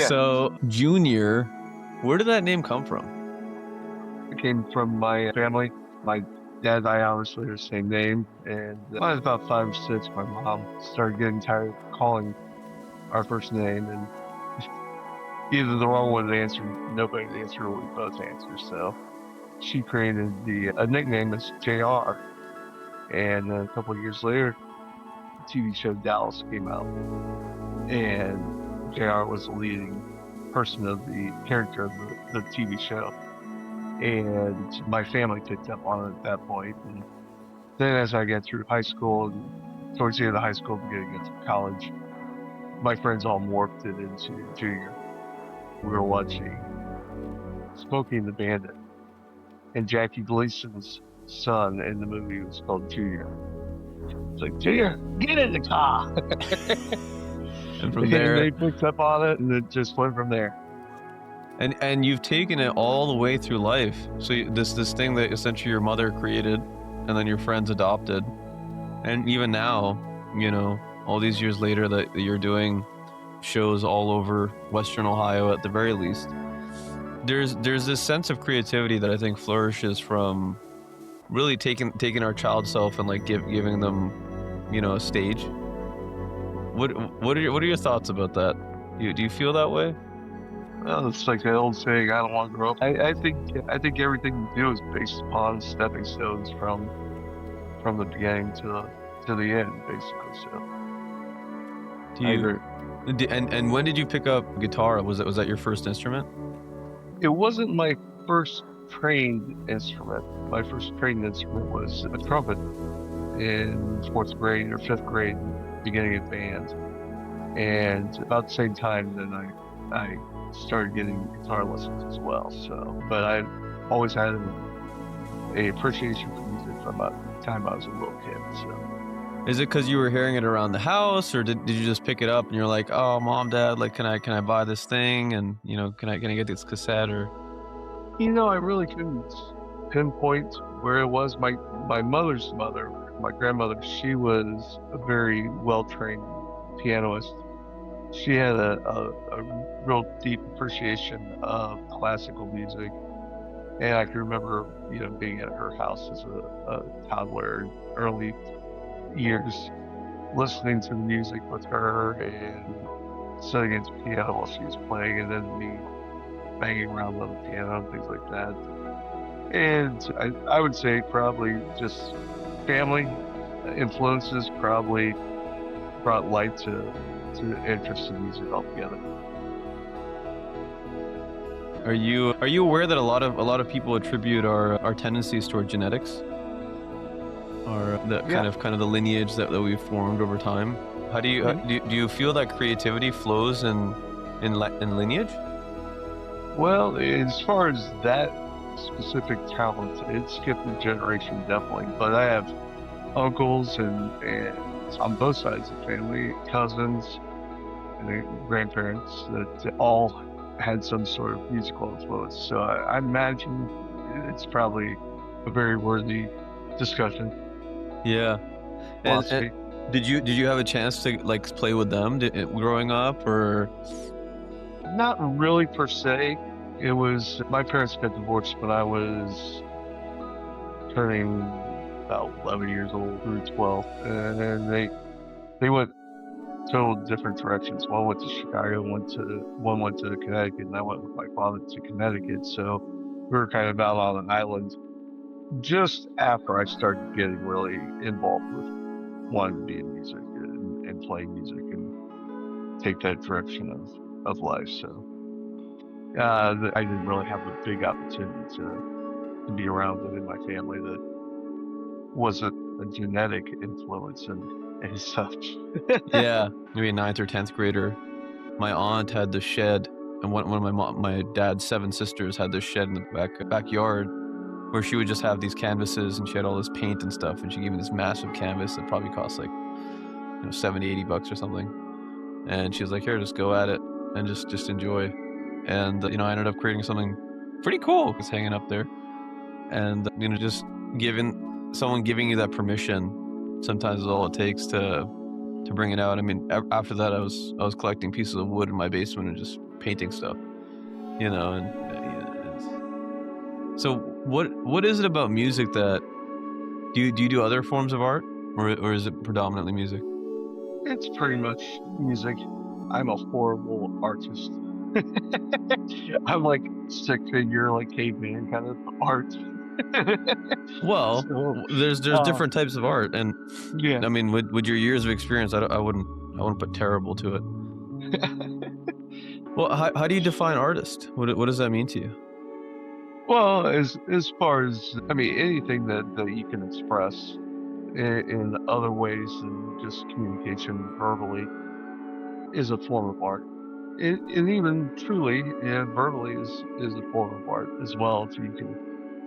Yeah. So, Junior, where did that name come from? It came from my family. My dad and I obviously are the same name. And when I was about 5 or 6, my mom started getting tired of calling our first name. And either the wrong one answered, nobody answered, or we both answered. So she created a nickname as JR. And a couple of years later, the TV show Dallas came out. And JR was the leading person of the character of the TV show. And my family picked up on it at that point. And then as I got through high school and towards the end of high school, beginning into college, my friends all morphed it into Junior. We were watching Smokey and the Bandit, and Jackie Gleason's son in the movie was called Junior. It's like, Junior, get in the car. And from And there, they picked up on it, and it just went from there. and you've taken it all the way through life. So this thing that essentially your mother created, and then your friends adopted, and even now, all these years later that you're doing shows all over Western Ohio at the very least. There's this sense of creativity that I think flourishes from really taking our child self and like giving them, a stage. What are your thoughts about that? Do you feel that way? Well, it's like that old saying, I don't want to grow up. I think everything you do is based upon stepping stones from the beginning to the end, basically. So Do I you agree. and when did you pick up guitar? Was that your first instrument? It wasn't my first trained instrument. My first trained instrument was a trumpet in fourth grade or fifth grade, beginning of band. And about the same time, then I started getting guitar lessons as well. So, but I always had a appreciation for music from the time I was a little kid. So, Is it because you were hearing it around the house, or did you just pick it up and you're like, oh, mom, dad, like, can I buy this thing, and can I get this cassette or? I really couldn't pinpoint where it was. My mother's mother, my grandmother, she was a very well trained pianist. She had a real deep appreciation of classical music. And I can remember, being at her house as a toddler, early years, listening to the music with her and sitting at the piano while she was playing, and then me banging around on the piano and things like that. And I would say probably just family influences probably brought light to interest in music altogether. Are you aware that a lot of people attribute our tendencies toward genetics, or the Yeah. kind of the lineage that we've formed over time? How do you feel that creativity flows in lineage? Well, as far as that specific talent, it skipped a generation definitely. But I have uncles and on both sides of the family, cousins and grandparents that all had some sort of musical influence. So I imagine it's probably a very worthy discussion, Yeah. And philosophy. did you have a chance to like play with them growing up, or? Not really per se. It was my parents got divorced when I was turning about 11 years old through 12, and then they went total different directions. One went to Chicago, one went to Connecticut, and I went with my father to Connecticut. So we were kind of out on an island just after I started getting really involved with wanting to be in music and playing music and take that direction of life. So I didn't really have a big opportunity to be around within my family that wasn't a genetic influence and such. Yeah, maybe a ninth or 10th grader. My aunt had this shed, and one of my dad's 7 sisters had this shed in the backyard where she would just have these canvases, and she had all this paint and stuff, and she gave me this massive canvas that probably cost like 70-80 bucks or something. And she was like, here, just go at it and just enjoy. And I ended up creating something pretty cool. It's hanging up there, and just giving you that permission sometimes is all it takes to bring it out. I mean, after that, I was collecting pieces of wood in my basement and just painting stuff, and so what is it about music that do you do other forms of art, or is it predominantly music? It's pretty much music. I'm a horrible artist. I'm like stick figure, like caveman kind of art. Well, So, there's uh, different types of art, and yeah. I mean, with your years of experience, I wouldn't put terrible to it. Well, how do you define artist? What does that mean to you? Well, as far as I mean, anything that you can express in other ways than just communication verbally is a form of art. And even truly, yeah, verbally is a form of art as well. If you can,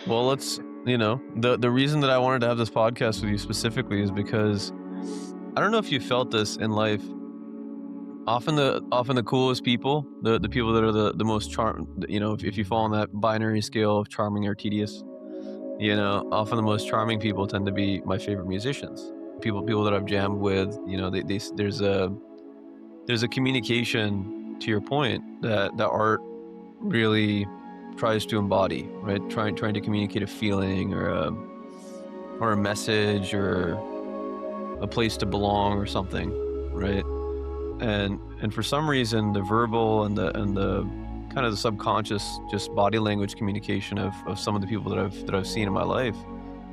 Well, the reason that I wanted to have this podcast with you specifically is because I don't know if you felt this in life. Often the coolest people, the people that are the most if you fall on that binary scale of charming or tedious, often the most charming people tend to be my favorite musicians. People that I've jammed with, there's a communication to your point that art really tries to embody, right? Trying to communicate a feeling or a message or a place to belong or something, right? And for some reason, the verbal and the kind of the subconscious, just body language communication of some of the people that I've seen in my life,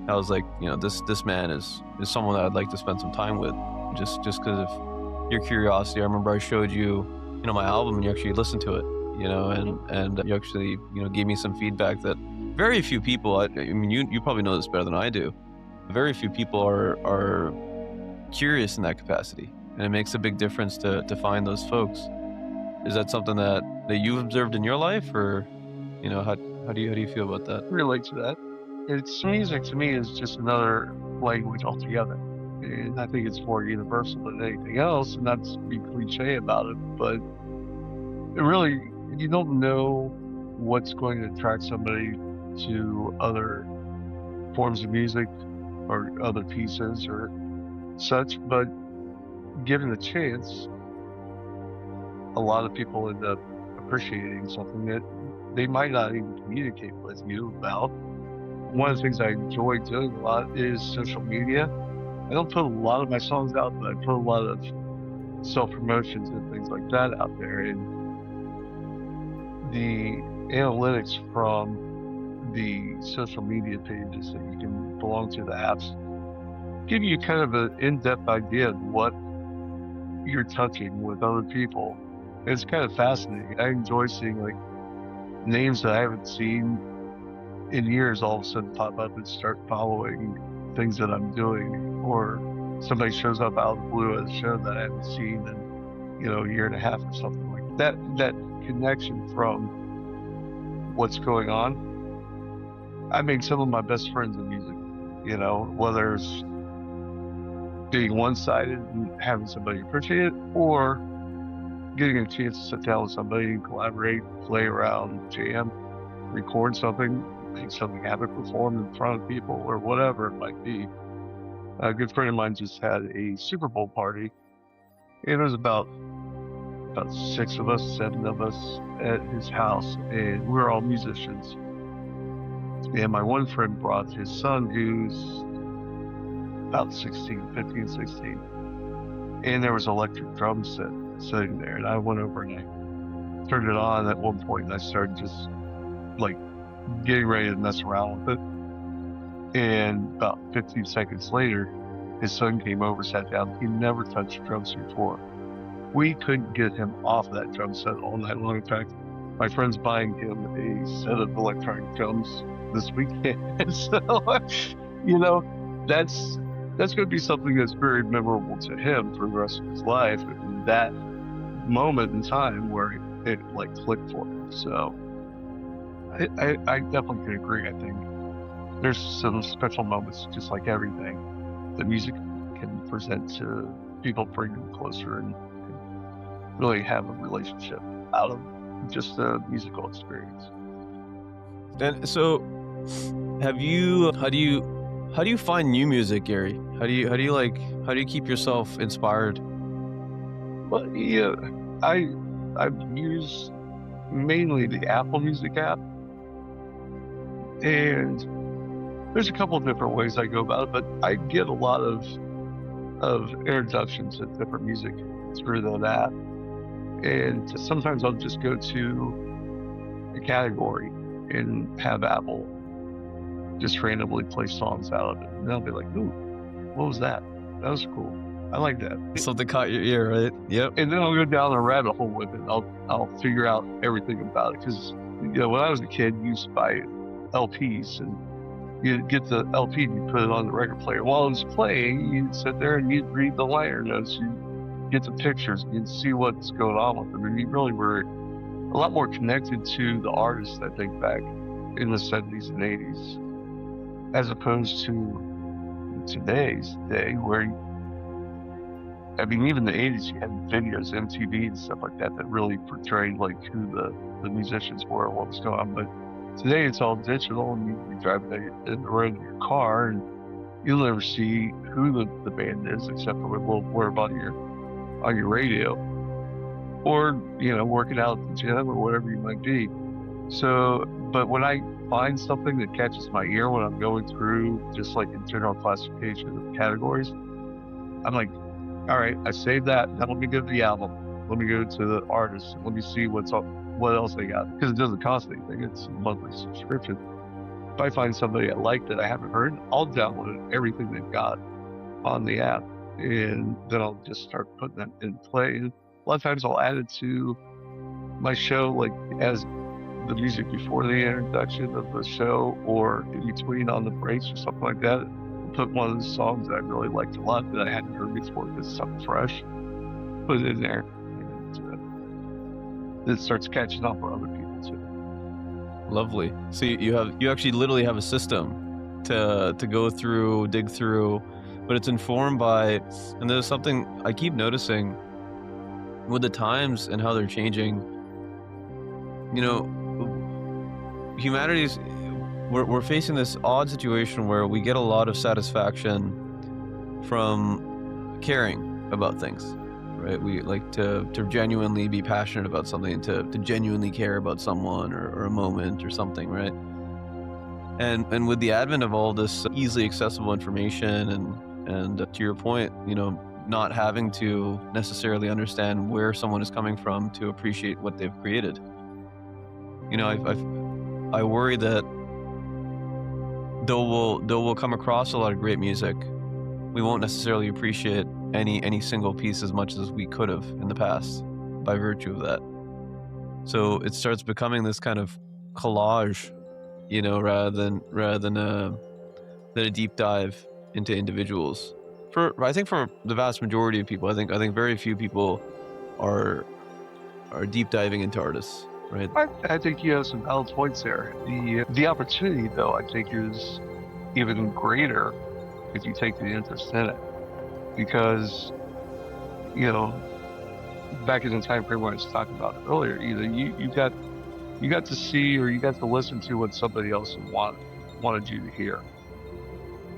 I was like, this man is someone that I'd like to spend some time with, just because of your curiosity. I remember I showed you, my album, and you actually listened to it, and you actually, gave me some feedback that very few people. I mean, you probably know this better than I do. Very few people are curious in that capacity, and it makes a big difference to find those folks. Is that something that you've observed in your life, or how do you feel about that? relate to that. It's music to me is just another language altogether. And I think it's more universal than anything else, and not to be cliche about it, but it really, you don't know what's going to attract somebody to other forms of music or other pieces or such, but given the chance, a lot of people end up appreciating something that they might not even communicate with you about. One of the things I enjoy doing a lot is social media. I don't put a lot of my songs out, but I put a lot of self promotions and things like that out there. And the analytics from the social media pages that you can belong to, the apps, give you kind of an in-depth idea of what you're touching with other people. It's kind of fascinating. I enjoy seeing like names that I haven't seen in years all of a sudden pop up and start following things that I'm doing, or somebody shows up out of the blue at a show that I haven't seen in, a year and a half or something like that. That connection from what's going on. I made some of my best friends in music, whether it's being one-sided and having somebody appreciate it, or getting a chance to sit down with somebody and collaborate, play around, jam, record something, make something happen, perform in front of people, or whatever it might be. A good friend of mine just had a Super Bowl party. It was about 6 of us, 7 of us at his house, and we were all musicians. And my one friend brought his son, who's about 15, 16. And there was an electric drum set sitting there. And I went over and I turned it on at one point, and I started just like getting ready to mess around with it. And about 15 seconds later, his son came over, sat down. He never touched drums before. We couldn't get him off that drum set all night long. In fact, my friend's buying him a set of electronic drums this weekend. So, that's going to be something that's very memorable to him for the rest of his life. And that moment in time where it like clicked for him. So I definitely can agree. I think there's some special moments, just like everything, that music can present to people, bring them closer, and really have a relationship out of just a musical experience. And so, how do you find new music, Gary? How do you keep yourself inspired? Well, yeah, I've used mainly the Apple Music app. And there's a couple of different ways I go about it, but I get a lot of introductions to different music through that app. And sometimes I'll just go to a category and have Apple just randomly play songs out of it. And they'll be like, ooh, what was that? That was cool. I like that. Something caught your ear, right? Yep. And then I'll go down a rabbit hole with it. I'll figure out everything about it. Because, when I was a kid, you used to buy LPs and you'd get the LP and you put it on the record player. While it was playing, you'd sit there and you'd read the liner notes. You'd get the pictures. You'd see what's going on with them. And you really were a lot more connected to the artist, I think, back in the 70s and 80s, as opposed to today's day where, even the 80s, you had videos, MTV and stuff like that really portrayed like who the musicians were and what was going on. But today it's all digital, and you drive in the road in your car, and you'll never see who the band is except for a little blurb on your radio, or working out at the gym or whatever you might be. So, but when I find something that catches my ear when I'm going through just like a general classification of categories, I'm like, all right, I saved that. Now let me go to the album. Let me go to the artist. Let me see what else they got, because it doesn't cost anything. It's a monthly subscription. If I find somebody I like that I haven't heard, I'll download everything they've got on the app, and then I'll just start putting that in play. And a lot of times I'll add it to my show, like as the music before the introduction of the show, or in between on the breaks or something like that. I'll put one of the songs that I really liked a lot that I hadn't heard before because it's something fresh, put it in there, and it starts catching up for other people too. Lovely. So you actually literally have a system to go through, dig through, but it's informed by, and there's something I keep noticing with the times and how they're changing. Humanity's, we're facing this odd situation where we get a lot of satisfaction from caring about things, right? We like to genuinely be passionate about something, to genuinely care about someone or a moment or something, right? And with the advent of all this easily accessible information and to your point, not having to necessarily understand where someone is coming from to appreciate what they've created. I worry that though we'll come across a lot of great music, we won't necessarily appreciate any single piece as much as we could have in the past by virtue of that. So it starts becoming this kind of collage, rather than a deep dive into individuals. I think for the vast majority of people, I think very few people are deep diving into artists, right? I think you have some valid points there. The opportunity, though, I think is even greater if you take the interest in it, because back in the time frame where I was talking about earlier, you got to see, or you got to listen to what somebody else wanted you to hear,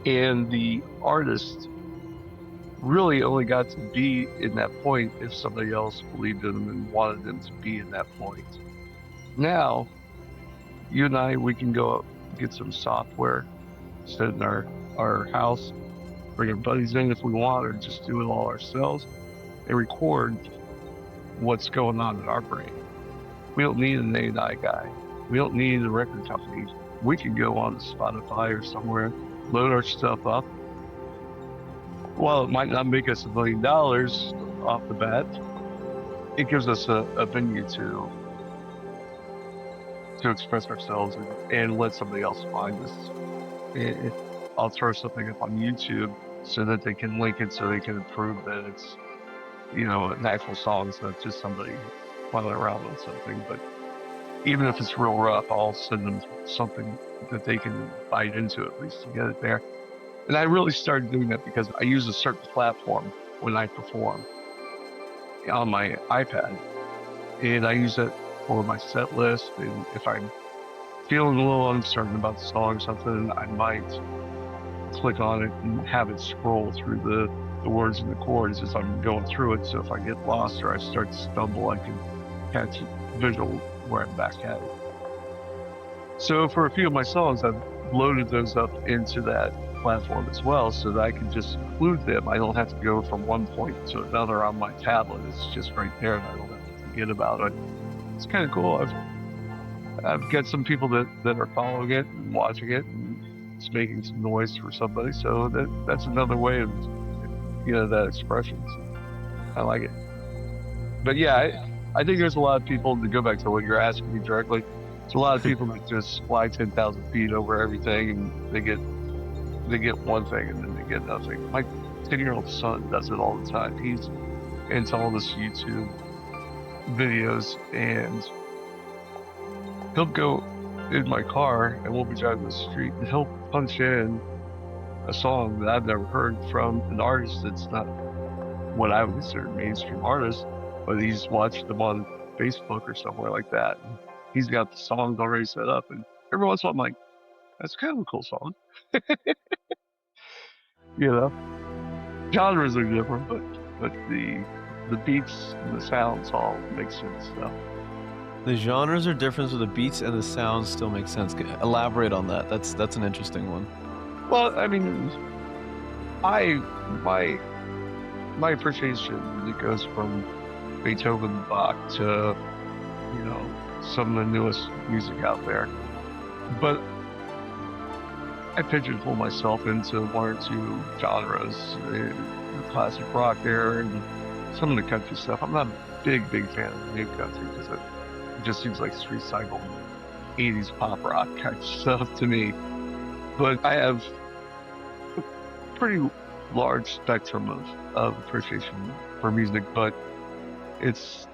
and the artist really only got to be in that point if somebody else believed in them and wanted them to be in that point. Now, you and I, we can go get some software, sit in our house, bring our buddies in if we want, or just do it all ourselves, and record what's going on in our brain. We don't need an AI guy. We don't need a record company. We can go on to Spotify or somewhere, load our stuff up. While it might not make us $1 million off the bat, it gives us a venue to express ourselves and let somebody else find us. I'll throw something up on YouTube so that they can link it, so they can prove that it's an actual song. It's not just somebody playing around on something. But even if it's real rough, I'll send them something that they can bite into at least to get it there. And I really started doing that because I use a certain platform when I perform on my iPad, and I use it for my set list. And if I'm feeling a little uncertain about the song or something, I might click on it and have it scroll through the words and the chords as I'm going through it. So if I get lost or I start to stumble, I can catch visual where I'm back at it. So for a few of my songs, I've loaded those up into that platform as well, so that I can just include them. I don't have to go from one point to another on my tablet. It's just right there, and I don't have to forget about it. It's kind of cool. I've got some people that are following it and watching it, and it's making some noise for somebody. So that's another way of that expression. So I like it. But yeah, I think there's a lot of people, to go back to what you're asking me directly. There's a lot of people that just fly 10,000 feet over everything, and they get one thing and then they get nothing. My 10-year-old son does it all the time. He's into all this YouTube videos, and he'll go in my car and we'll be driving the street, and he'll punch in a song that I've never heard from an artist that's not what I would consider mainstream artist, but he's watched them on Facebook or somewhere like that. And he's got the songs already set up, and every once in a while I'm like, that's kind of a cool song. Genres are different, but the beats and the sounds all make sense. So The genres are different, so the beats and the sounds still make sense. Elaborate on that. That's an interesting one. well, I mean, my appreciation, it goes from Beethoven, Bach to some of the newest music out there, but I pigeonhole myself into one or two genres, the classic rock there and some of the country stuff. I'm not a big fan of the new country because it just seems like recycled 80s pop rock kind of stuff to me. But I have a pretty large spectrum of appreciation for music, but it's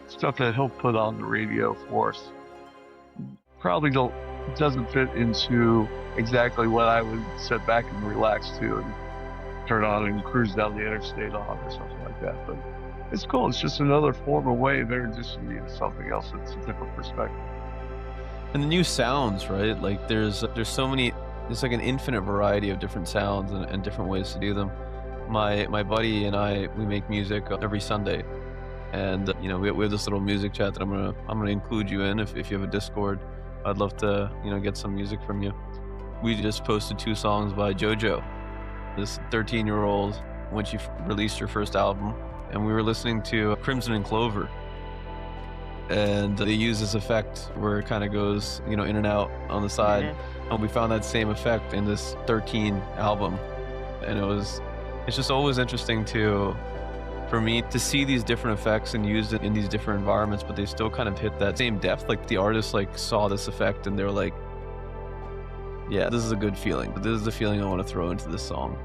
stuff that he'll put on the radio for us. Probably doesn't fit into exactly what I would sit back and relax to and turn on and cruise down the interstate on or something like that. But it's cool. It's just another form of way of introducing me to something else that's a different perspective. And the new sounds, right? Like there's so many. There's like an infinite variety of different sounds and different ways to do them. My buddy and I, we make music every Sunday, and we have this little music chat that I'm gonna include you in if you have a Discord. I'd love to get some music from you. We just posted 2 songs by JoJo, this 13-year-old, when she released her first album, and we were listening to Crimson and Clover, and they use this effect where it kind of goes in and out on the side. Mm-hmm. And we found that same effect in this 13 album, and it's just always interesting for me to see these different effects and used it in these different environments, but they still kind of hit that same depth. Like the artist saw this effect and they're like, yeah, this is a good feeling, but this is the feeling I want to throw into this song.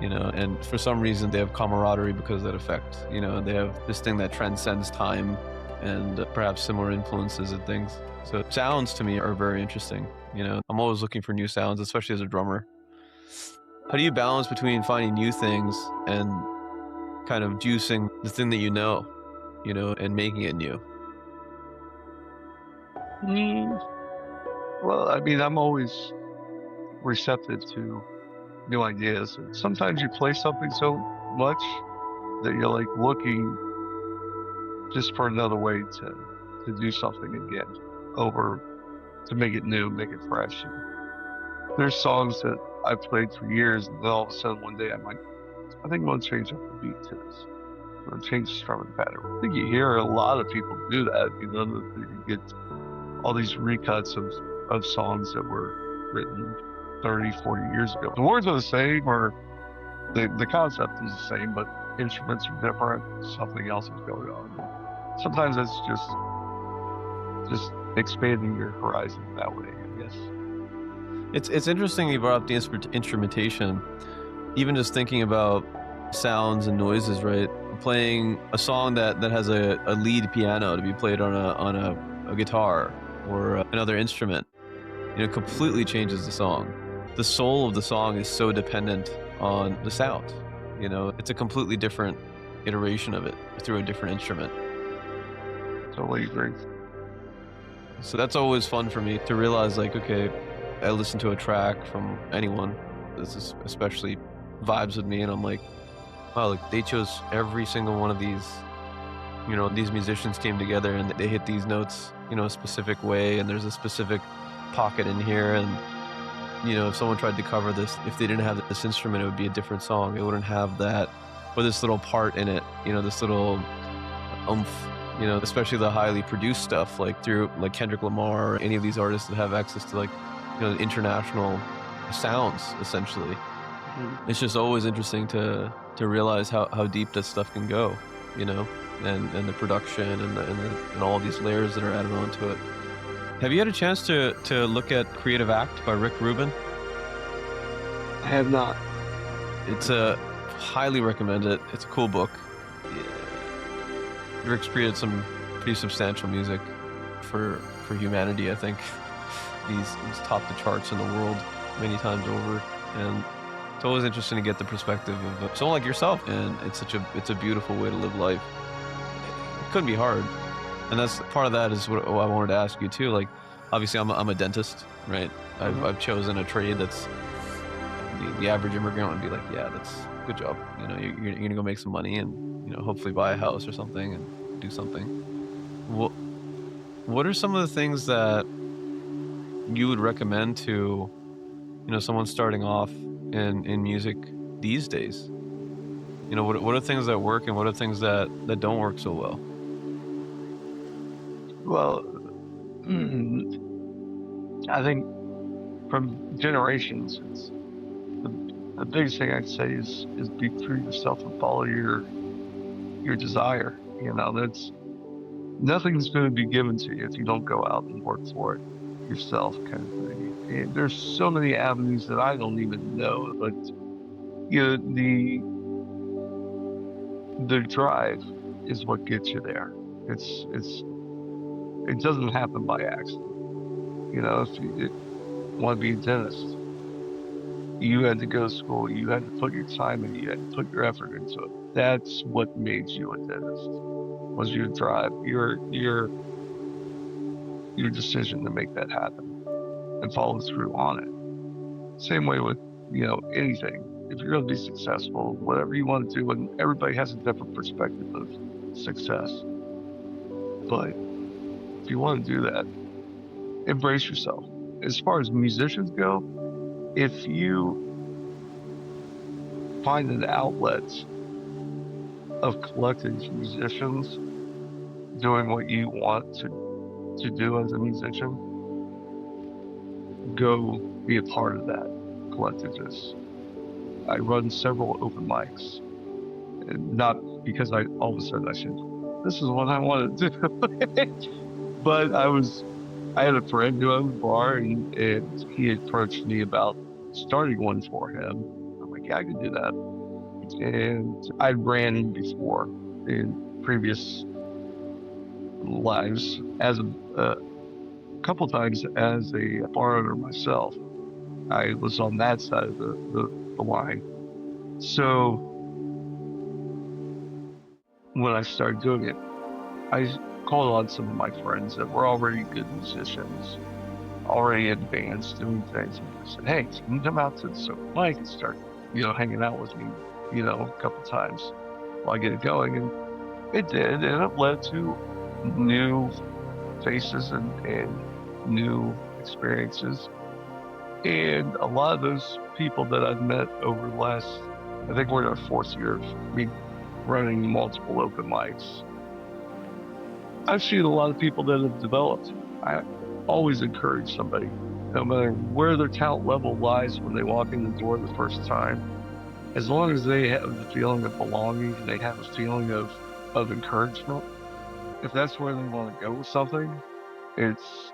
And for some reason they have camaraderie because of that effect. They have this thing that transcends time and perhaps similar influences and things. So sounds to me are very interesting. I'm always looking for new sounds, especially as a drummer. How do you balance between finding new things and kind of juicing the thing that and making it new? Well, I mean, I'm always receptive to new ideas. And sometimes you play something so much that you're like looking just for another way to do something again, over to make it new, make it fresh. And there's songs that I've played for years, and then all of a sudden one day I think I'm going to change up the beat to this. I'm going to change the strumming pattern. I think you hear a lot of people do that, that you get all these recuts of songs that were written 30, 40 years ago. The words are the same, or the concept is the same, but instruments are different, something else is going on. Sometimes it's just expanding your horizon that way, I guess. It's interesting you brought up the instrumentation. Even just thinking about sounds and noises, right? Playing a song that has a lead piano to be played on a guitar or another instrument, completely changes the song. The soul of the song is so dependent on the sound. It's a completely different iteration of it through a different instrument. Totally agree. So that's always fun for me to realize, like, okay, I listen to a track from anyone, this is especially vibes with me, and I'm like, wow, like they chose every single one of these you know, these musicians came together and they hit these notes, you know, a specific way, and there's a specific pocket in here, and you know, if someone tried to cover this, if they didn't have this instrument, it would be a different song. It wouldn't have that, or this little part in it, you know, this little oomph, you know, especially the highly produced stuff, like through like Kendrick Lamar or any of these artists that have access to like, you know, international sounds, essentially. Mhm. It's just always interesting to realize how deep that stuff can go, you know, and the production and all these layers that are added onto it. Have you had a chance to look at Creative Act by Rick Rubin? I have not. It's a highly recommend it. It's a cool book. Yeah. Rick's created some pretty substantial music for humanity. I think he's topped the charts in the world many times over, and it's always interesting to get the perspective of someone like yourself. And it's a beautiful way to live life. It couldn't be hard, and that's part of that is what I wanted to ask you too. Like, obviously, I'm a dentist, right? Mhm. I've chosen a trade that's the average immigrant would be like, yeah, that's good job. You know, you're gonna go make some money and, you know, hopefully buy a house or something and do something. What what are some of the things that you would recommend to, you know, someone starting off in music these days? You know, what are things that work and what are things that don't work so well? Well, I think from generations, it's the the biggest thing I'd say is be true to yourself and follow your desire. You know, that's nothing's going to be given to you if you don't go out and work for it yourself, kind of thing. And there's so many avenues that I don't even know, but you know, the drive is what gets you there. It's it doesn't happen by accident. You know, if you want to be a dentist, you had to go to school, you had to put your time in, you had to put your effort into it. That's what made you a dentist. Was your drive, your decision to make that happen and follow through on it. Same way with, you know, anything. If you're going to be successful, whatever you want to do, and everybody has a different perspective of success. But if you want to do that, embrace yourself. As far as musicians go, if you find an outlet of collective musicians doing what you want to do as a musician, go be a part of that collectiveness. I run several open mics, and not because I all of a sudden I said, this is what I want to do. But I had a friend who owned a bar, and he approached me about starting one for him. I'm like, yeah, I could do that. And I ran before in previous lives as a couple times as a bar owner myself. I was on that side of the line. So when I started doing it, I called on some of my friends that were already good musicians, already advanced doing things. And I said, hey, can you come out to the open mic and start, you know, hanging out with me, you know, a couple times while I get it going? And it did. And it led to new faces and new experiences. And a lot of those people that I've met over the last, I think we're in our fourth year of me running multiple open mics. I've seen a lot of people that have developed. I always encourage somebody, no matter where their talent level lies when they walk in the door the first time, as long as they have the feeling of belonging and they have a feeling of encouragement, if that's where they want to go with something, it's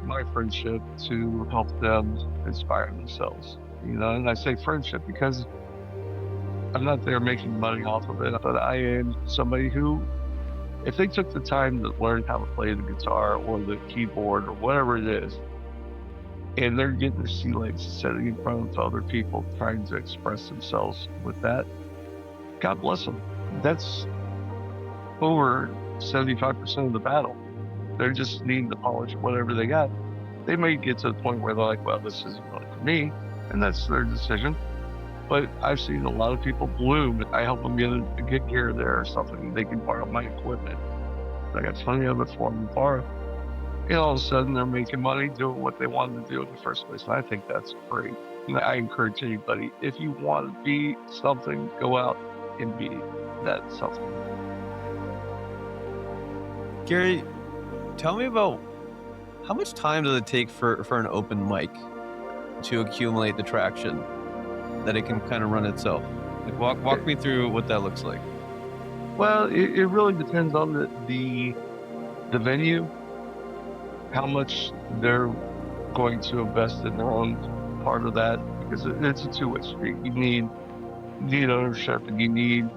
my friendship to help them inspire themselves. You know, and I say friendship because I'm not there making money off of it, but I am somebody who, if they took the time to learn how to play the guitar or the keyboard or whatever it is, and they're getting their sea legs sitting in front of other people trying to express themselves with that, God bless them. That's over 75% of the battle. They're just needing to polish whatever they got. They may get to the point where they're like, well, this isn't really for me, and that's their decision. But I've seen a lot of people bloom. I help them get gear there or something. They can borrow my equipment. I got plenty of it for them to borrow. And all of a sudden, they're making money doing what they wanted to do in the first place. And I think that's great. And I encourage anybody, if you want to be something, go out and be that something. Gary, tell me about how much time does it take for an open mic to accumulate the traction that it can kind of run itself? Like walk me through what that looks like. Well, it really depends on the venue, how much they're going to invest in their own part of that, because it's a two-way street. You need ownership, and you need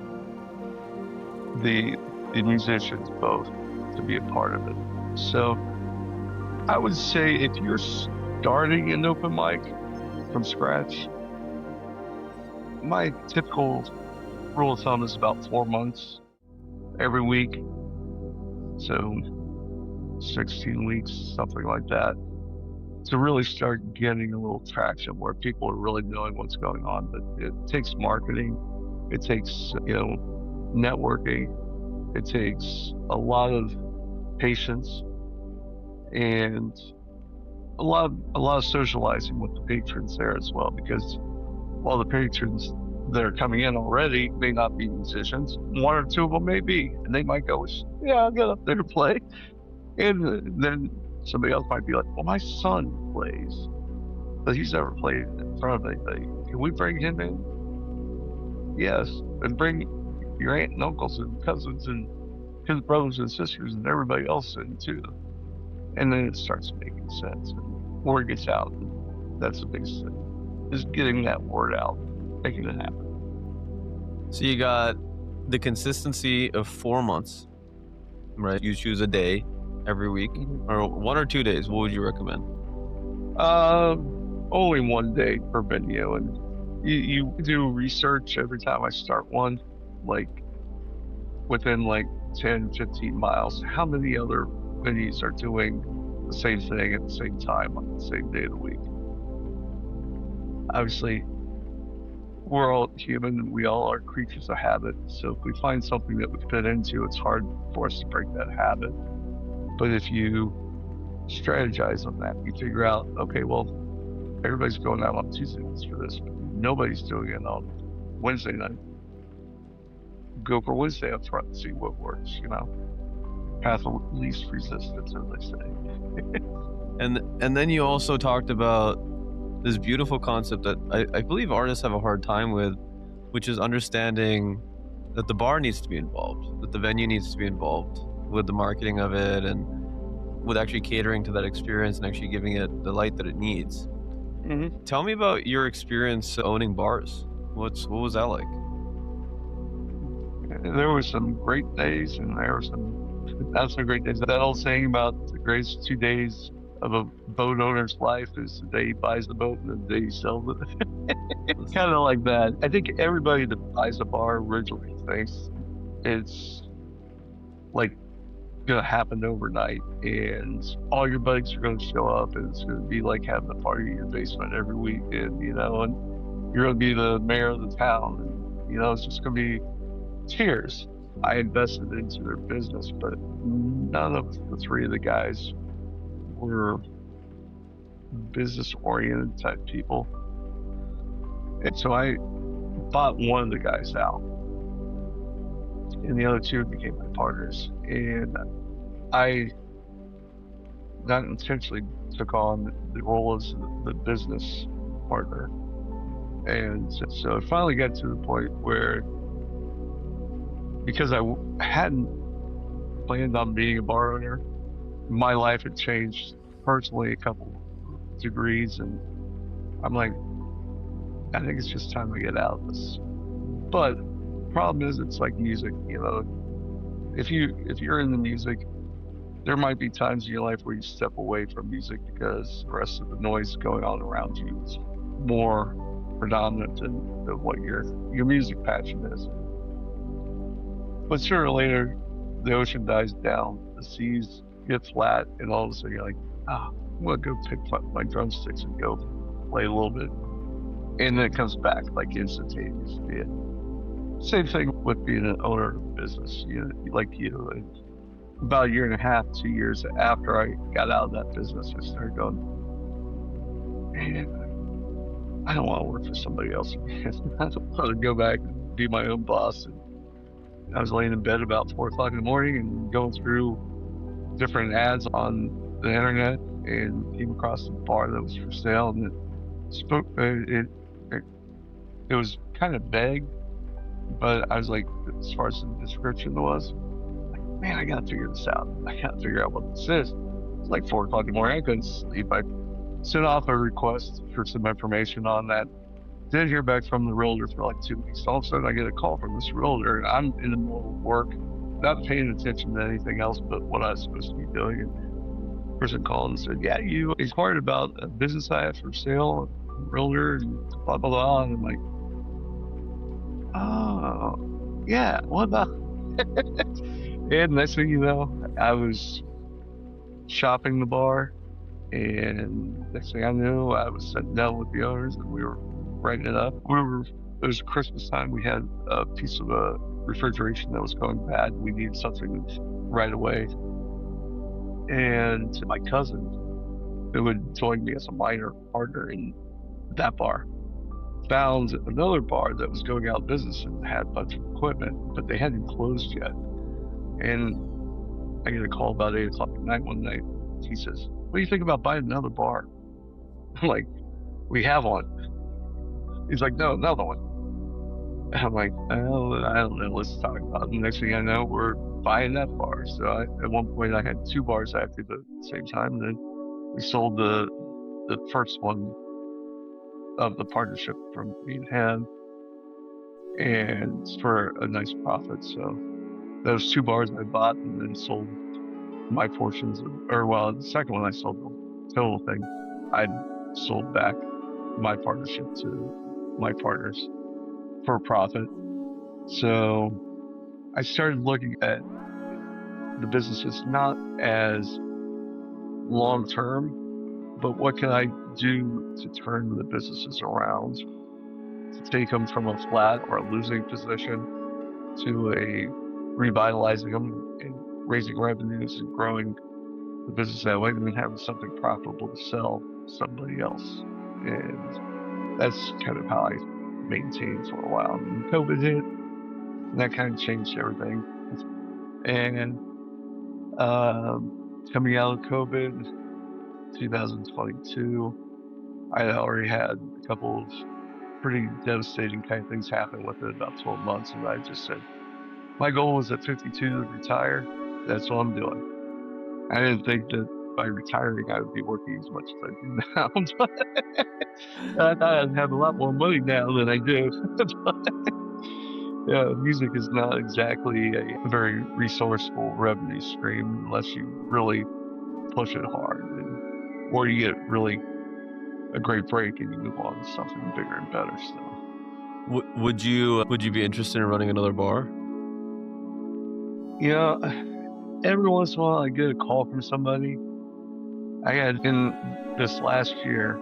the musicians both to be a part of it. So I would say if you're starting an open mic from scratch, my typical rule of thumb is about 4 months every week. So 16 weeks, something like that, to really start getting a little traction where people are really knowing what's going on. But it takes marketing, it takes, networking, it takes a lot of patience, and a lot of socializing with the patrons there as well, because while the patrons that are coming in already may not be musicians, one or two of them may be, and they might go, yeah, I'll get up there to play. And then somebody else might be like, well, my son plays, but he's never played in front of anybody. Can we bring him in? Yes. And bring your aunt and uncles and cousins and his brothers and sisters and everybody else in too. And then it starts making sense. And word gets out. And that's the biggest thing, is getting that word out, making it happen. So you got the consistency of 4 months, right? You choose a day every week, or 1 or 2 days. What would you recommend? Only 1 day per venue, and you do research every time I start one, like within like 10, 15 miles, how many other venues are doing the same thing at the same time on the same day of the week. Obviously, we're all human and we all are creatures of habit. So if we find something that we fit into, it's hard for us to break that habit. But if you strategize on that, you figure out, okay, well, everybody's going out on Tuesday nights for this, but nobody's doing it on Wednesday night. Go for Wednesday up front and see what works, path of least resistance, as they say. And then you also talked about this beautiful concept that I believe artists have a hard time with, which is understanding that the bar needs to be involved, that the venue needs to be involved with the marketing of it, and with actually catering to that experience and actually giving it the light that it needs. Mm-hmm. Tell me about your experience owning bars. What was that like? There were some great days, and there were some not so great days. That old saying about the greatest 2 days of a boat owner's life is the day he buys the boat and the day he sells it. It's kind of like that. I think everybody that buys a bar originally thinks it's like gonna happen overnight, and all your buddies are gonna show up, and it's gonna be like having a party in your basement every weekend, and you're gonna be the mayor of the town, and it's just gonna be cheers. I invested into their business, but none of the three of the guys were business oriented type people. And so I bought one of the guys out, and the other two became my partners. And I not intentionally took on the role as the business partner. And so it finally got to the point where, because I hadn't planned on being a bar owner, my life had changed personally a couple degrees, and I'm like, I think it's just time to get out of this. But the problem is, it's like music, if you're in the music, there might be times in your life where you step away from music because the rest of the noise going on around you is more predominant than what your music passion is. But sooner or later, the ocean dies down, the seas get flat, and all of a sudden you're like, I'm gonna go pick up my drumsticks and go play a little bit. and then it comes back like instantaneously. Same thing with being an owner of a business, like you. And about a year and a half, 2 years after I got out of that business, I started going, man, I don't want to work for somebody else again. I don't want to go back and be my own boss. And I was laying in bed about 4 o'clock in the morning and going through different ads on the internet and came across a bar that was for sale, and it, it was kind of vague, but I was like, as far as the description was, like, man, I gotta figure this out. I gotta figure out what this is. It's like 4 o'clock in the morning. I couldn't sleep. I sent off a request for some information on that. Didn't hear back from the realtor for like 2 weeks. All of a sudden, I get a call from this realtor, and I'm in the middle of work, not paying attention to anything else but what I was supposed to be doing. And the person called and said, "Yeah, you inquired about a business I have for sale, realtor, and blah blah blah." And I'm like, "Oh, yeah. What about?" And next thing you know, I was shopping the bar, and next thing I knew, I was sitting down with the owners, and we were writing it up. It was Christmas time. We had a piece of a refrigeration that was going bad. We needed something right away. And my cousin, who had joined me as a minor partner in that bar, found another bar that was going out of business and had a bunch of equipment, but they hadn't closed yet. And I get a call about 8 o'clock at night one night. He says, "What do you think about buying another bar?" I'm like, "We have one." He's like, "No, another one." And I'm like, "Oh, I don't know. Let's talk about it." The next thing I know, we're buying that bar. So at one point, I had 2 bars active at the same time. And then we sold the first one of the partnership from me and him, and for a nice profit. So those 2 bars I bought and then sold my portions of, or well, the second one I sold the total thing. I sold back my partnership to my partners for a profit. So I started looking at the businesses not as long term, but what can I do to turn the businesses around, to take them from a flat or a losing position to a revitalizing them and raising revenues and growing the business that way, and then having something profitable to sell to somebody else. And that's kind of how I maintained for a while. And COVID hit, and that kind of changed everything. And coming out of COVID, 2022, I had already had a couple of pretty devastating kind of things happen within about 12 months, and I just said, my goal was at 52 to retire. That's what I'm doing. I didn't think that by retiring I would be working as much as I do now. But I thought I'd have a lot more money now than I do. But, yeah, music is not exactly a very resourceful revenue stream unless you really push it hard, or you get really a great break and you move on to something bigger and better. So, would you be interested in running another bar? Every once in a while I get a call from somebody. I had in this last year,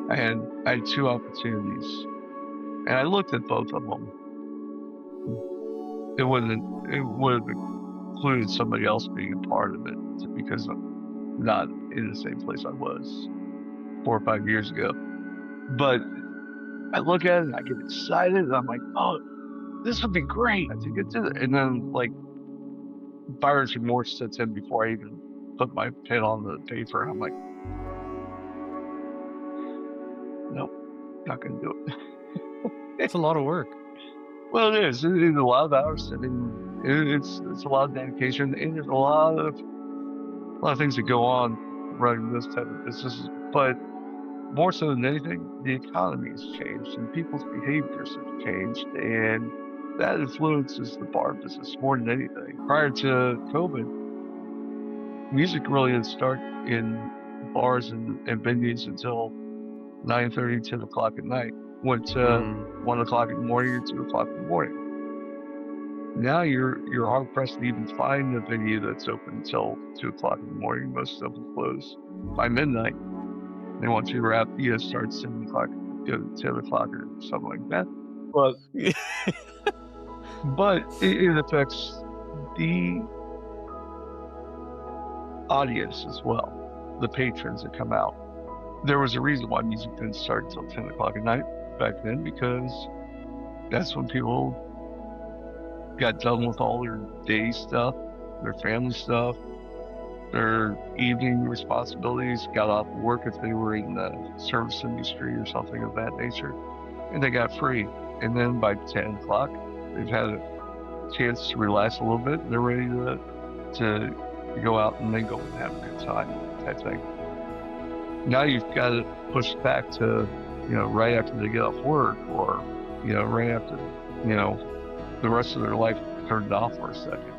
I had 2 opportunities, and I looked at both of them. It would have included somebody else being a part of it, because I'm not in the same place I was 4 or 5 years ago. But I look at it and I get excited, and I'm like, "Oh, this would be great to get to it." And then like buyer's remorse sets in before I even put my pen on the paper. I'm like, nope, not gonna do it. It's a lot of work. Well, it is. It is a lot of hours. I mean, it's a lot of dedication, and there's a lot of things that go on running this type of business. But more so than anything, the economy has changed and people's behaviors have changed, and that influences the bar business more than anything. Prior to COVID, music really didn't start in bars and venues until 9:30, 10 o'clock at night. Went to 1 o'clock in the morning or 2 o'clock in the morning. Now you're hard pressed to even find a venue that's open until 2 o'clock in the morning. Most of them close by midnight. They want you to start at 7 o'clock you know, 10 o'clock or something like that. But it affects the audience as well, the patrons that come out. There was a reason why music didn't start until 10 o'clock at night back then, because that's when people got done with all their day stuff, their family stuff, their evening responsibilities, got off work if they were in the service industry or something of that nature, and they got free. And then by 10 o'clock, they've had a chance to relax a little bit, and they're ready to go out and mingle and have a good time type thing. Now you've got to push back to, you know, right after they get off work, or, you know, right after, you know, the rest of their life turned off for a second.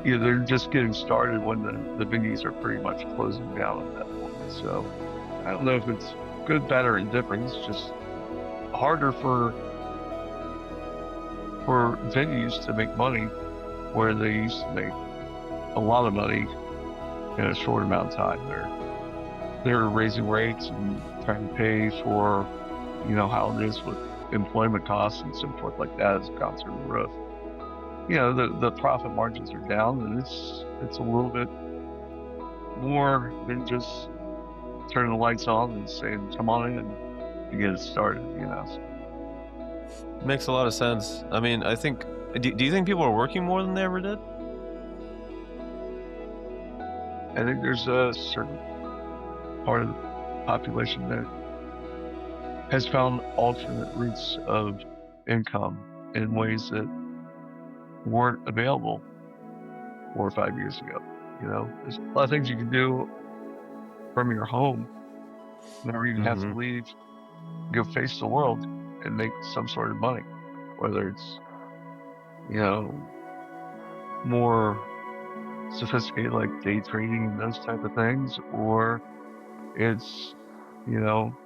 You know, they're just getting started when the venues are pretty much closing down at that point. So I don't know if it's good, bad, or indifferent. It's just harder for venues to make money where they used to make a lot of money in a short amount of time. They're raising rates and trying to pay for, you know, how it is with employment costs and so forth like that has gone through the roof. You know, the profit margins are down, and it's a little bit more than just turning the lights on and saying, "Come on in," and get it started. You know, so Makes a lot of sense. I mean, I think. Do you think people are working more than they ever did? I think there's a certain part of the population that has found alternate routes of income in ways that weren't available 4 or 5 years ago. You know, there's a lot of things you can do from your home, never even have to leave, go face the world and make some sort of money, whether it's, you know, more sophisticated like day trading and those type of things, or it's, you know,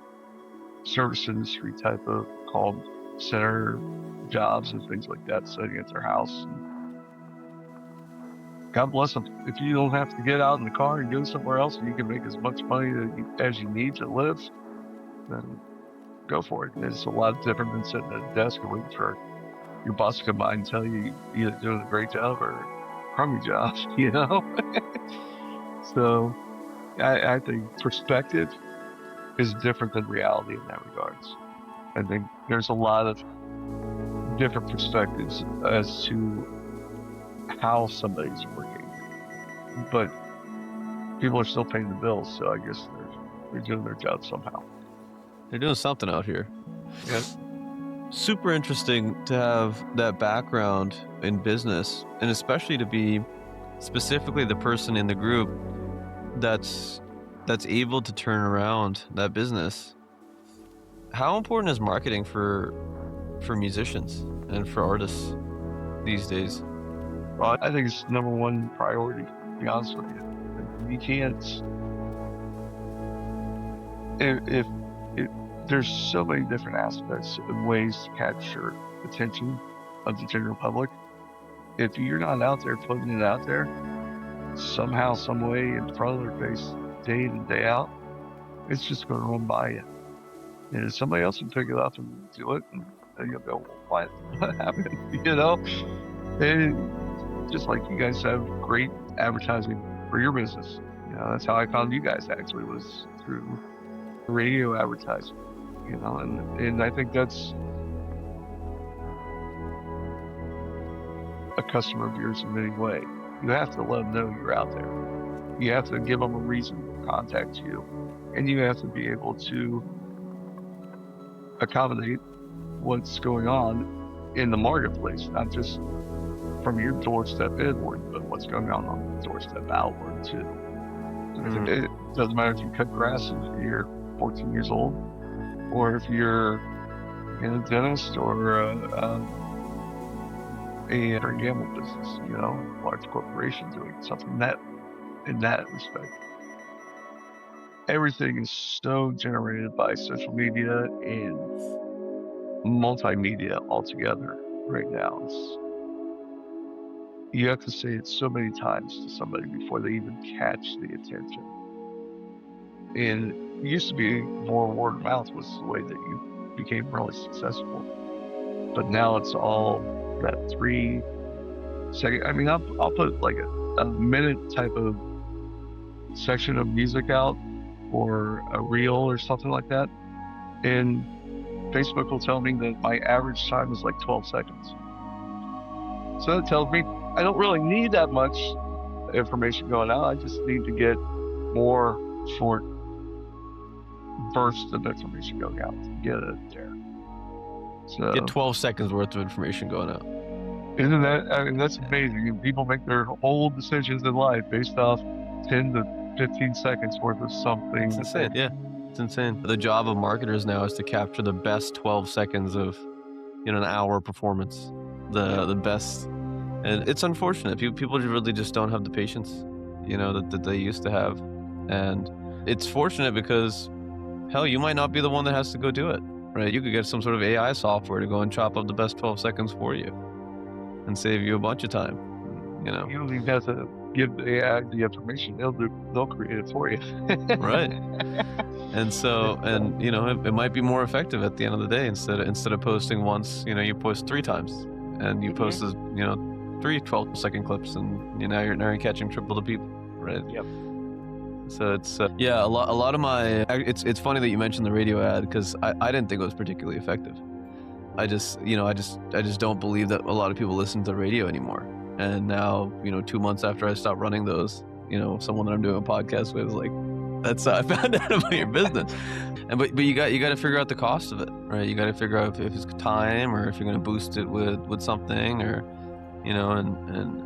service industry type of call center jobs and things like that, sitting at their house. And God bless them. If you don't have to get out in the car and go somewhere else and you can make as much money as you need to live, then go for it. It's a lot different than sitting at a desk and waiting for your boss to come by and tell you either doing a great job or a crummy job, you know? So I think perspective is different than reality in that regards. I think there's a lot of different perspectives as to how somebody's working, but people are still paying the bills, so I guess they're doing their job somehow. They're doing something out here. Yeah. Super interesting to have that background in business, and especially to be specifically the person in the group that's able to turn around that business. How important is marketing for musicians and for artists these days? Well, I think it's number one priority, to be honest with you. You can't, if there's so many different aspects and ways to capture attention of the general public. If you're not out there putting it out there, somehow, some way, in front of their face, day in and day out, it's just going to run by you. And somebody else will pick it up and do it, and then you'll go, well, what happened? You know? And just like you guys have great advertising for your business. You know, that's how I found you guys, actually, was through radio advertising. You know, and I think that's a customer of yours in any way. You have to let them know you're out there. You have to give them a reason to contact you, and you have to be able to accommodate what's going on in the marketplace, not just from your doorstep inward, but what's going on the doorstep outward too. It doesn't matter if you cut grass if you're 14 years old, or if you're in a dentist or a gamble business, you know, large corporation doing something that in that respect. Everything is so generated by social media and multimedia altogether right now. You have to say it so many times to somebody before they even catch the attention. And it used to be more word of mouth was the way that you became really successful. But now it's all that 3 second. I mean, I'll put like a minute type of section of music out or a reel or something like that. And Facebook will tell me that my average time is like 12 seconds. So that tells me I don't really need that much information going out. I just need to get more short bursts of information going out to get it there. So Get 12 seconds worth of information going out. isn't that, I mean, that's amazing. And people make their whole decisions in life based off 10 to 15 seconds worth of something. It's insane. Yeah, it's insane. The job of marketers now is to capture the best 12 seconds of, an hour performance, the best. And it's unfortunate. People really just don't have the patience, that they used to have. And it's fortunate because, hell, you might not be the one that has to go do it, right? You could get some sort of AI software to go and chop up the best 12 seconds for you and save you a bunch of time, You don't even have to give the AI the information. They'll create it for you. Right. And so, and it might be more effective at the end of the day. Instead of posting once, you post 3 times, and you post, 3 12-second clips, and now you're catching triple the people, right? Yep. So it's a lot of my. It's funny that you mentioned the radio ad, because I didn't think it was particularly effective. I just don't believe that a lot of people listen to the radio anymore. And now, 2 months after I stopped running those, someone that I'm doing a podcast with is like, that's I found out about your business. And but you got to figure out the cost of it, right? You got to figure out if it's time, or if you're going to boost it with something, or and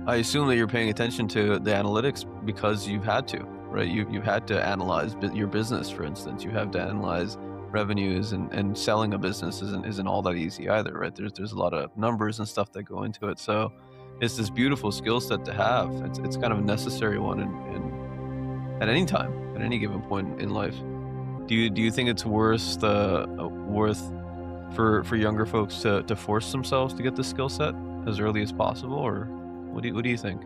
I assume that you're paying attention to the analytics because you've had to, right? You've had to analyze your business, for instance. You have to analyze revenues, and selling a business isn't all that easy either, right? There's a lot of numbers and stuff that go into it. So it's this beautiful skill set to have. It's kind of a necessary one at any time, at any given point in life. Do you think it's worth for younger folks to force themselves to get the skill set as early as possible, or what do you think?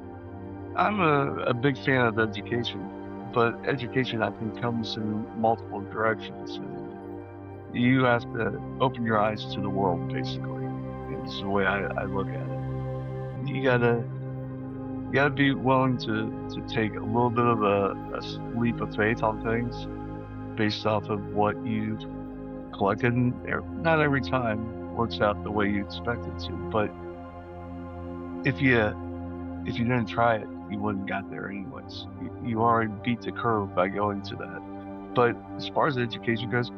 I'm a big fan of education, but education, I think, comes in multiple directions. You have to open your eyes to the world, basically. It's the way I look at it. You gotta be willing to take a little bit of a leap of faith on things based off of what you've collected. And not every time works out the way you expect it to, but if you didn't try it, you wouldn't got there anyways. You already beat the curve by going to that. But as far as education goes,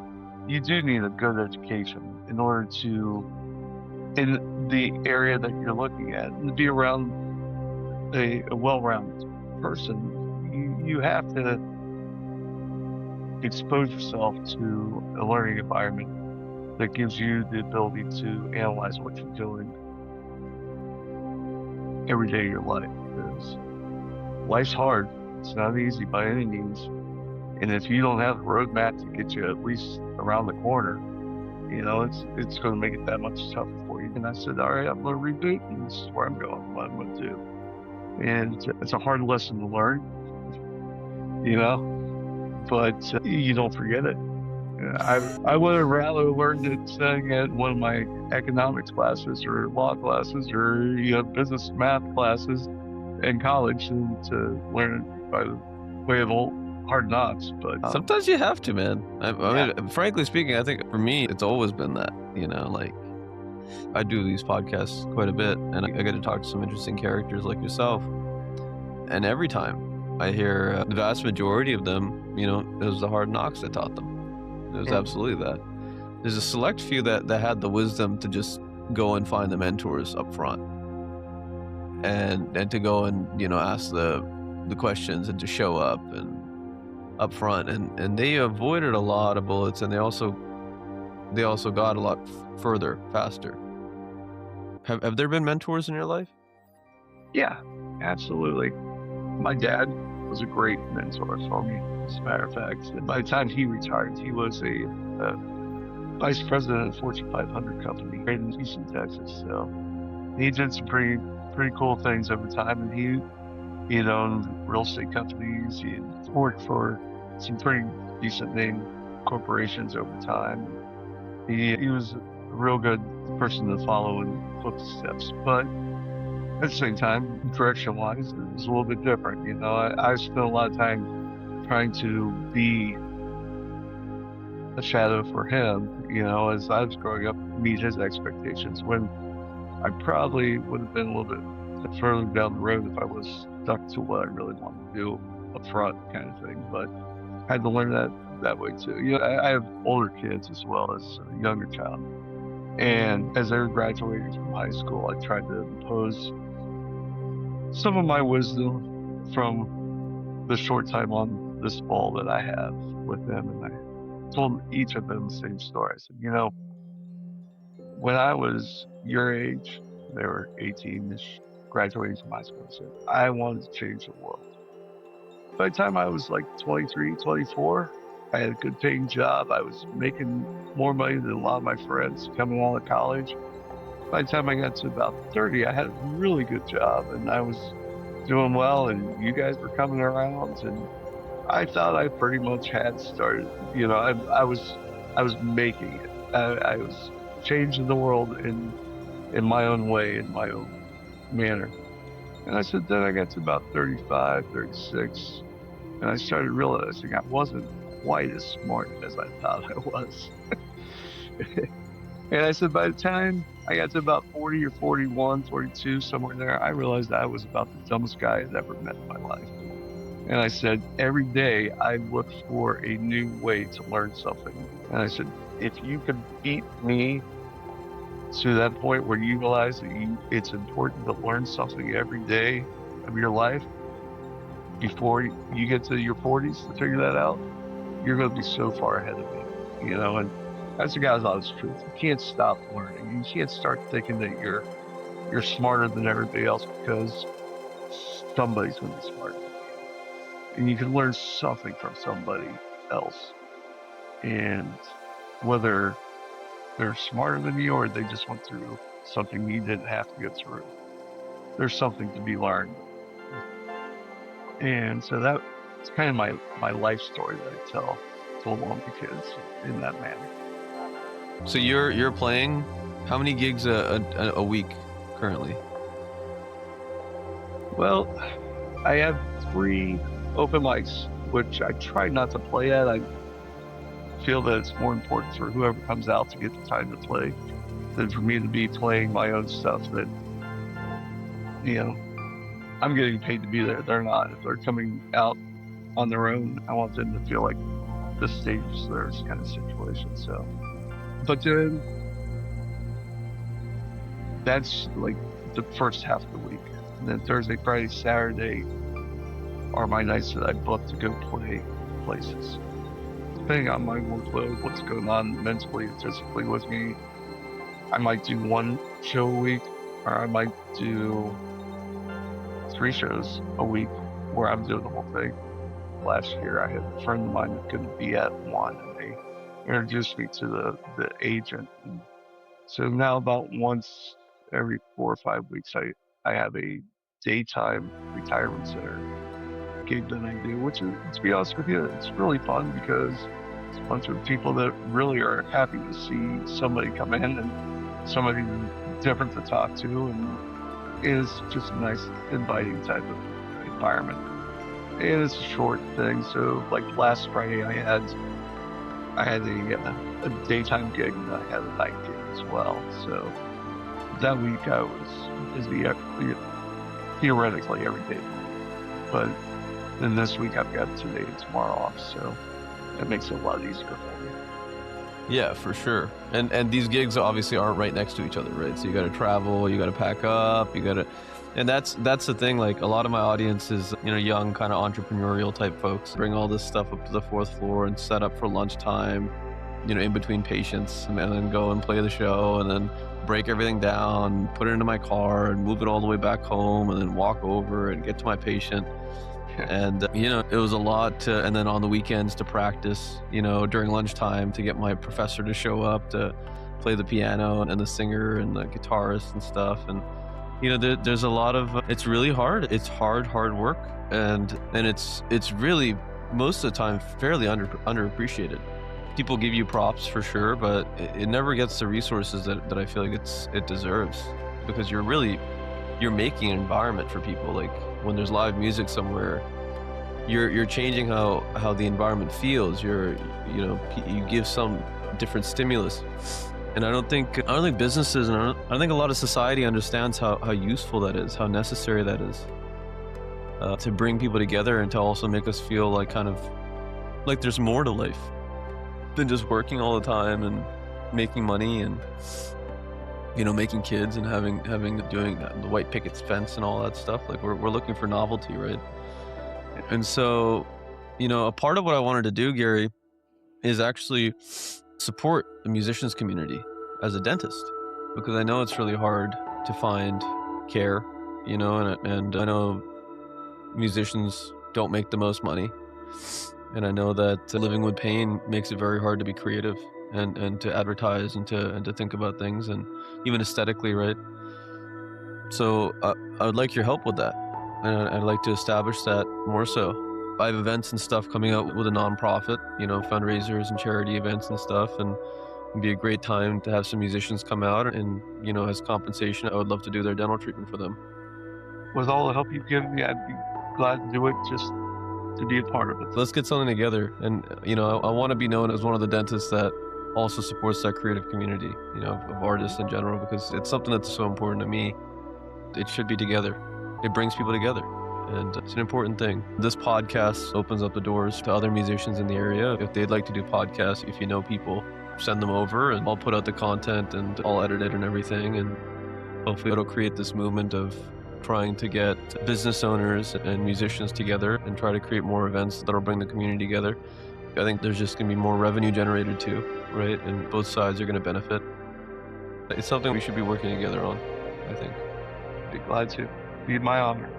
you do need a good education in order to, in the area that you're looking at, and to be around a well-rounded person, you have to expose yourself to a learning environment that gives you the ability to analyze what you're doing every day of your life. Because life's hard. It's not easy by any means. And if you don't have a roadmap to get you at least around the corner, it's going to make it that much tougher for you. And I said, all right, I'm going to reboot, and this is where I'm going, what I'm going to do. And it's a hard lesson to learn, but you don't forget it. I would have rather learned it studying at one of my economics classes or law classes or business math classes in college than to learn it by the way of old hard knocks. But sometimes you have to, man. I mean, frankly speaking, I think for me, it's always been that. Like, I do these podcasts quite a bit, and I get to talk to some interesting characters like yourself. And every time I hear the vast majority of them, it was the hard knocks that taught them. It was absolutely that. There's a select few that had the wisdom to just go and find the mentors up front, and to go and ask the questions, and to show up and up front, and they avoided a lot of bullets, and they also got a lot further faster. Have there been mentors in your life? Yeah, absolutely. My dad was a great mentor for me, as a matter of fact. By the time he retired, he was a vice president of a Fortune 500 company right in Houston, Texas. So he did some pretty cool things over time, and He'd owned real estate companies. He'd worked for some pretty decent name corporations over time. He was a real good person to follow in footsteps, but at the same time, direction-wise, it was a little bit different. I spent a lot of time trying to be a shadow for him, as I was growing up, meet his expectations when I probably would have been a little bit further down the road if I was stuck to what I really wanted to do up front kind of thing. But I had to learn that way too. I have older kids as well as a younger child. And as they were graduating from high school, I tried to impose some of my wisdom from the short time on this ball that I have with them. And I told each of them the same story. I said, when I was your age, they were 18-ish, graduating from high school, I said, I wanted to change the world. By the time I was like 23, 24, I had a good paying job. I was making more money than a lot of my friends coming out of college. By the time I got to about 30, I had a really good job and I was doing well, and you guys were coming around, and I thought I pretty much had started. I was making it. I was changing the world in my own way, in my own manner. And I said, then I got to about 35, 36, and I started realizing I wasn't quite as smart as I thought I was. And I said, by the time I got to about 40 or 41, 42, somewhere there, I realized I was about the dumbest guy I'd ever met in my life. And I said, every day I look for a new way to learn something. And I said, if you could beat me to that point where you realize that it's important to learn something every day of your life before you get to your 40s to figure that out, you're going to be so far ahead of me, and that's the guy's honest truth. You can't stop learning. You can't start thinking that you're smarter than everybody else because somebody's going to be smarter than you. And you can learn something from somebody else. And whether they're smarter than you or they just went through something you didn't have to go through, there's something to be learned. And so that's kind of my life story that I tell to along the kids in that manner. So you're playing how many gigs a week currently? Well, I have 3 open mics, which I try not to play at. I feel that it's more important for whoever comes out to get the time to play than for me to be playing my own stuff that, I'm getting paid to be there. They're not. If they're coming out on their own, I want them to feel like the stage is theirs kind of situation. So, but then that's like the first half of the week. And then Thursday, Friday, Saturday are my nights that I book to go play places. Depending on my workload, what's going on mentally and physically with me, I might do 1 show a week, or I might do 3 shows a week where I'm doing the whole thing. Last year, I had a friend of mine that couldn't be at one, and they introduced me to the agent. And so now about once every 4 or 5 weeks, I have a daytime retirement center gig that I do, which is, to be honest with you, it's really fun because it's a bunch of people that really are happy to see somebody come in and somebody different to talk to, and it's just a nice, inviting type of environment. And it's a short thing, so like last Friday I had a daytime gig and I had a night gig as well. So that week I was busy theoretically every day, but then this week I've got today and tomorrow off, so that makes it a lot easier for me. Yeah, for sure. And these gigs obviously aren't right next to each other, right? So you got to travel, you got to pack up, and that's the thing. Like a lot of my audience is, young kind of entrepreneurial type folks. Bring all this stuff up to the 4th floor and set up for lunchtime, in between patients, and then go and play the show, and then break everything down, put it into my car, and move it all the way back home, and then walk over and get to my patient. And it was a lot and then on the weekends to practice, during lunchtime to get my professor to show up to play the piano and the singer and the guitarist and stuff. And there's a lot of it's really hard. It's hard work, and it's really most of the time fairly underappreciated. People give you props for sure, but it never gets the resources that I feel like it deserves, because you're making an environment for people. Like when there's live music somewhere, you're changing how the environment feels. You give some different stimulus. And I don't think businesses, and I don't think a lot of society understands how useful that is, how necessary that is, to bring people together and to also make us feel like kind of like there's more to life than just working all the time and making money and making kids and doing the white picket fence and all that stuff. Like we're looking for novelty, right? And so, a part of what I wanted to do, Gary, is actually support the musicians community as a dentist, because I know it's really hard to find care, and I know musicians don't make the most money, and I know that living with pain makes it very hard to be creative and to advertise and to think about things, and even aesthetically, right? So I would like your help with that, and I'd like to establish that more so. I have events and stuff coming out with a nonprofit, fundraisers and charity events and stuff, and it'd be a great time to have some musicians come out, and as compensation, I would love to do their dental treatment for them. With all the help you've given me, I'd be glad to do it just to be a part of it. Let's get something together, and I want to be known as one of the dentists that also supports that creative community, of artists in general, because it's something that's so important to me. It should be together. It brings people together, and it's an important thing. This podcast opens up the doors to other musicians in the area. If they'd like to do podcasts, if you know people, send them over, and I'll put out the content and I'll edit it and everything, and hopefully it'll create this movement of trying to get business owners and musicians together and try to create more events that'll bring the community together. I think there's just going to be more revenue generated too, right? And both sides are going to benefit. It's something we should be working together on, I think. Be glad to. Be my honor.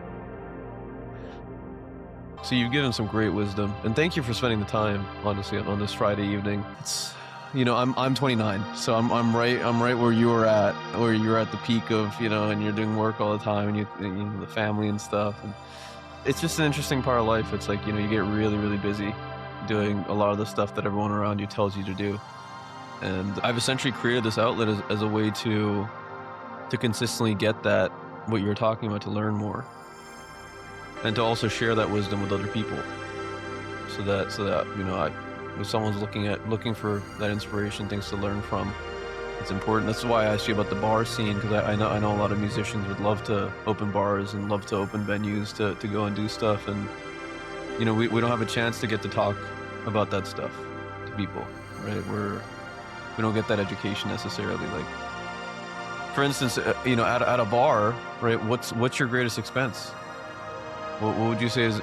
So you've given some great wisdom, and thank you for spending the time, honestly, on this Friday evening. It's, I'm 29, so I'm right where you were at, where you're at the peak of, and you're doing work all the time, and the family and stuff, and it's just an interesting part of life. It's like, you get really, really busy doing a lot of the stuff that everyone around you tells you to do, and I've essentially created this outlet as a way to consistently get that, what you were talking about, to learn more, and to also share that wisdom with other people, so that if someone's looking for that inspiration, things to learn from, it's important. That's why I asked you about the bar scene, because I know a lot of musicians would love to open bars and love to open venues to go and do stuff, and we don't have a chance to get to talk about that stuff to people, right? We don't get that education necessarily. Like, for instance, at a bar, right? What's your greatest expense? What would you say is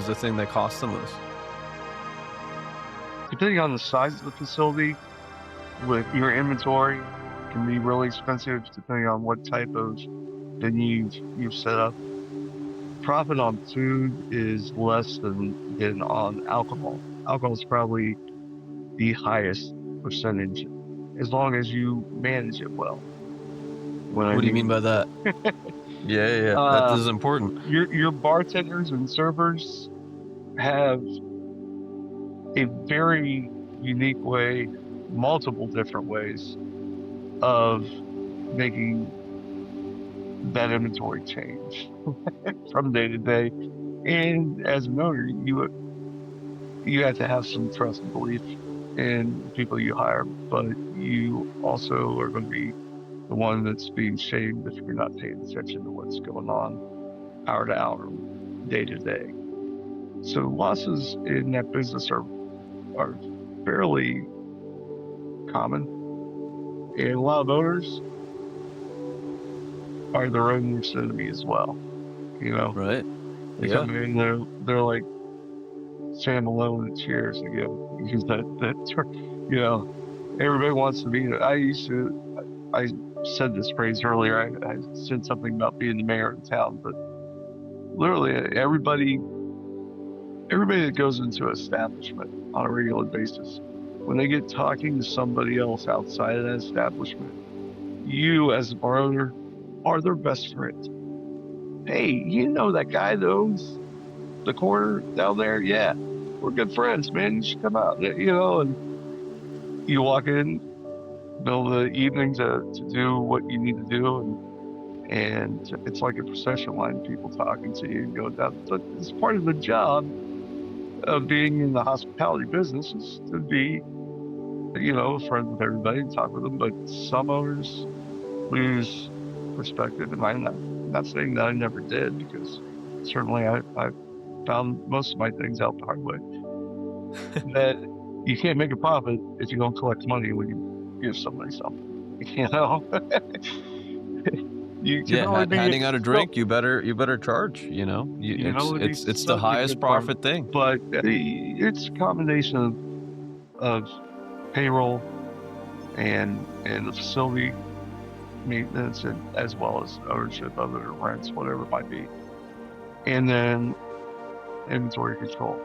the thing that costs the most? Depending on the size of the facility, with your inventory, can be really expensive depending on what type of venue you've set up. Profit on food is less than on alcohol. Alcohol is probably the highest percentage, as long as you manage it well. What do you mean by that? Yeah. That is important. Your bartenders and servers have a very unique way, multiple different ways of making that inventory change from day to day. And as an owner, you have to have some trust and belief in the people you hire, but you also are going to be the one that's being shamed if you're not paying attention to what's going on hour to hour, day to day. So losses in that business are fairly common, and a lot of owners are their own worst enemy as well. Right? They come in, they're like Sam Malone and Cheers again, because that everybody wants to be. I said this phrase earlier. I said something about being the mayor of the town, but literally everybody that goes into an establishment on a regular basis, when they get talking to somebody else outside of that establishment, you as a bar owner are their best friends. Hey, you know that guy that owns the corner down there? Yeah, we're good friends, man. You should come out. And you walk in middle of the evening to do what you need to do, and it's like a procession line, people talking to you and go down. But it's part of the job of being in the hospitality business is to be, friends with everybody and talk with them. But some owners lose perspective, and I'm not saying that I never did, because certainly I found most of my things out the hard way. That you can't make a profit if you don't collect money when you give somebody something. You know, you can Yeah, only be handing out a well, drink, you better charge. you can It's only be it's the such a highest good partner. profit thing. But it's a combination of payroll and the facility maintenance, and as well as ownership of it or rents, whatever it might be, and then inventory control.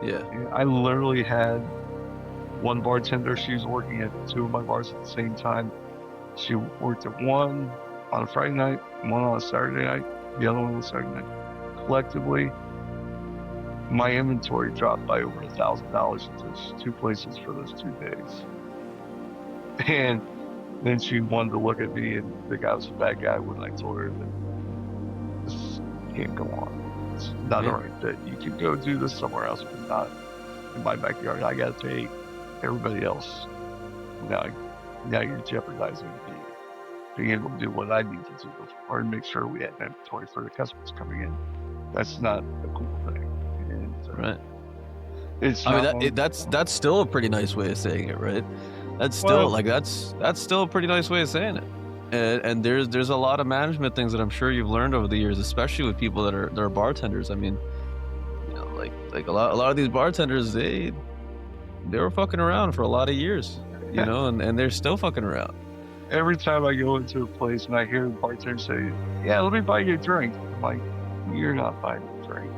Yeah. And I literally had one bartender. She was working at two of my bars at the same time. She worked at one on a Friday night, one on a Saturday night, the other one on a Saturday night. Collectively, my inventory dropped by over $1,000 at those two places for those 2 days. And then she wanted to look at me and think I was a bad guy when I told her that this can't go on. It's not Yeah. a right fit. You can go do this somewhere else, but not in my backyard. I got to pay everybody else. Now, now you're jeopardizing me being able to do what I need to do, or make sure we have inventory for the customers coming in. That's not a cool thing. And Right. it's I mean not one. that's still a pretty nice way of saying it, right? That's still Well, like that's still a pretty nice way of saying it. And there's a lot of management things that I'm sure you've learned over the years, especially with people that are bartenders. I mean, like a lot of these bartenders, they were fucking around for a lot of years, and they're still fucking around. every time I go into a place and I hear the bartender say, "Yeah, let me buy you a drink," I'm like, "You're not buying the drink.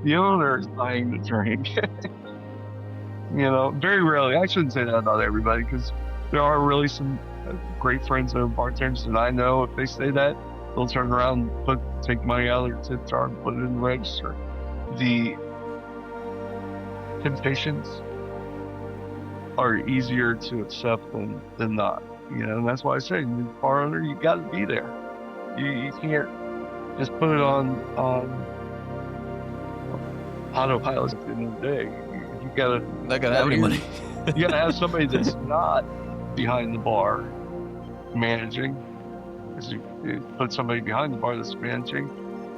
The owner is buying the drink." Very rarely. I shouldn't say that about everybody, because there are really some great friends that are bartenders, and I know if they say that, they'll turn around and take money out of their tip jar and put it in the register. The temptations are easier to accept than not. And that's why I say, the bar owner, you got to be there. You can't just put it on autopilot at the end of the day. You gotta Not gonna have any money. you gotta have somebody that's not behind the bar managing. Because you put somebody behind the bar that's managing,